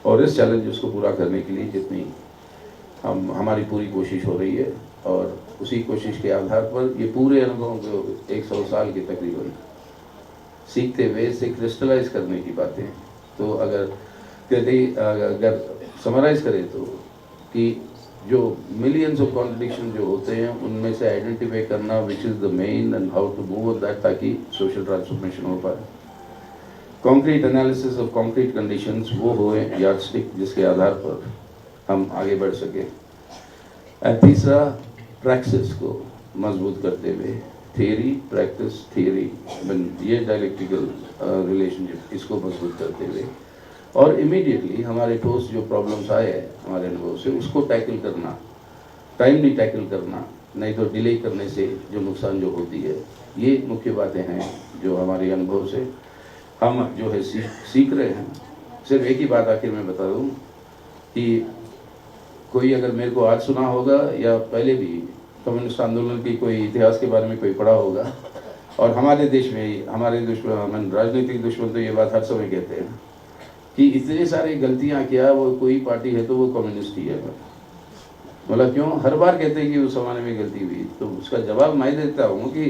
और इस चैलेंजेस को पूरा करने के लिए जितनी हमारी पूरी कोशिश हो रही है, और उसी कोशिश के आधार पर ये पूरे अनुभवों को 100 साल के तकरीबन सीखते हुए इसे क्रिस्टलाइज करने की बातें। तो अगर समराइज करें तो कि जो मिलियंस ऑफ कॉन्ट्रडिक्शन जो होते हैं उनमें से आइडेंटिफाई करना which is the main and how to move on that, ताकि सोशल ट्रांसफॉर्मेशन हो पाए। Concrete analysis of concrete conditions वो होए यार्डस्टिक जिसके आधार पर हम आगे बढ़ सके। तीसरा, प्रैक्टिस को मजबूत करते हुए, थियरी प्रैक्टिस थियरी, ये डायलेक्टिकल रिलेशनशिप इसको मजबूत करते हुए, और इमीडिएटली हमारे ठोस जो प्रॉब्लम्स आए हैं हमारे अनुभव से उसको टैकल करना, टाइमली टैकल करना, नहीं तो डिले करने से जो नुकसान जो होती है। ये मुख्य बातें हैं जो हमारे अनुभव से हम जो है सीख रहे हैं। सिर्फ एक ही बात आखिर में बता दूँ कि कोई अगर मेरे को आज सुना होगा या पहले भी कम्युनिस्ट आंदोलन की कोई इतिहास के बारे में कोई पढ़ा होगा, और हमारे देश में हमारे दुश्मन, राजनीतिक दुश्मन तो ये बात हर समय कहते हैं कि इतने सारी गलतियां किया, वो कोई पार्टी है तो वो कम्युनिस्ट ही है। मतलब क्यों हर बार कहते हैं कि उस जमाने में गलती हुई, तो उसका जवाब मैं देता हूँ कि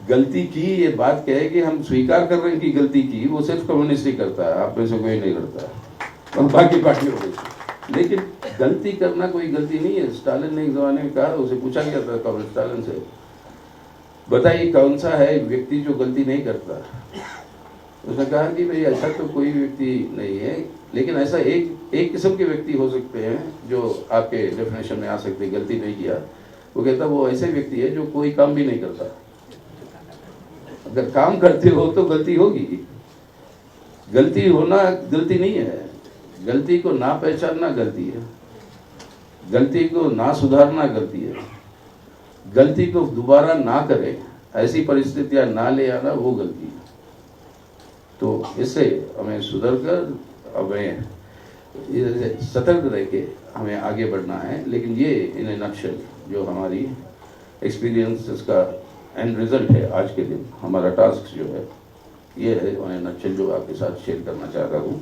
गलती की ये बात क्या है कि हम स्वीकार कर रहे हैं कि गलती की, वो सिर्फ कम्युनिस्ट ही करता है, आप में से कोई नहीं करता, और बाकी पार्टियों में। लेकिन गलती करना कोई गलती नहीं है। स्टालिन ने एक जमाने में कहा, उसे पूछा गया था कॉमरेड स्टालिन से, बताइए कौन सा है व्यक्ति जो गलती नहीं करता। उसने कहा कि भाई ऐसा तो कोई व्यक्ति नहीं है, लेकिन ऐसा एक किस्म के व्यक्ति हो सकते हैं जो आपके डेफिनेशन में आ सकते, गलती नहीं किया। वो कहता वो ऐसे व्यक्ति है जो कोई काम भी नहीं करता। अगर काम करते हो तो गलती होगी, गलती होना गलती नहीं है, गलती को ना पहचानना गलती है, गलती को ना सुधारना गलती है, गलती को दोबारा ना करे, ऐसी परिस्थितियां ना ले आना वो गलती है। तो इससे हमें सुधर कर, हमें सतर्क रह के हमें आगे बढ़ना है। लेकिन ये इन ए नटशेल जो हमारी एक्सपीरियंस इसका एंड रिजल्ट है आज के दिन, हमारा टास्क जो है ये है इन ए नटशेल जो आपके साथ शेयर करना चाहता हूँ।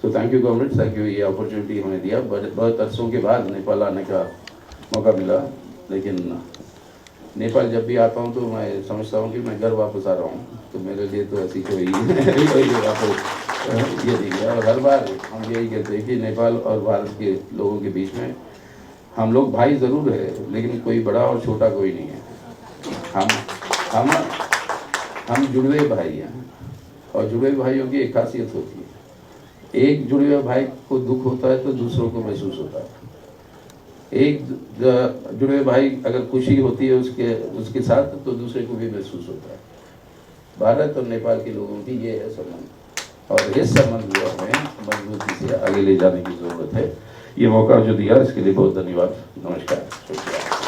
तो thank you comrades, thank you, ये अपॉर्चुनिटी हमें दिया। बहुत अरसों के बाद नेपाल आने का मौका मिला, लेकिन नेपाल जब भी आता हूँ तो मैं समझता हूँ कि मैं घर वापस आ रहा हूँ, तो मेरे लिए तो ऐसी कोई ये नहीं है। और हर बार हम यही कहते हैं कि नेपाल और भारत के लोगों के बीच में हम लोग भाई ज़रूर है, लेकिन कोई बड़ा और छोटा कोई नहीं है। हम जुड़वे भाई हैं, और जुड़वे भाइयों की एक खासियत होती है, एक जुड़े हुए भाई को दुख होता है तो दूसरों को महसूस होता है। एक जुड़े हुए भाई अगर खुशी होती है उसके साथ, तो दूसरे को भी महसूस होता है। भारत और नेपाल के लोगों की ये है संबंध, और इस संबंध को हमें मजबूती से आगे ले जाने की जरूरत है। ये मौका जो दिया इसके लिए बहुत धन्यवाद। नमस्कार, शुक्रिया।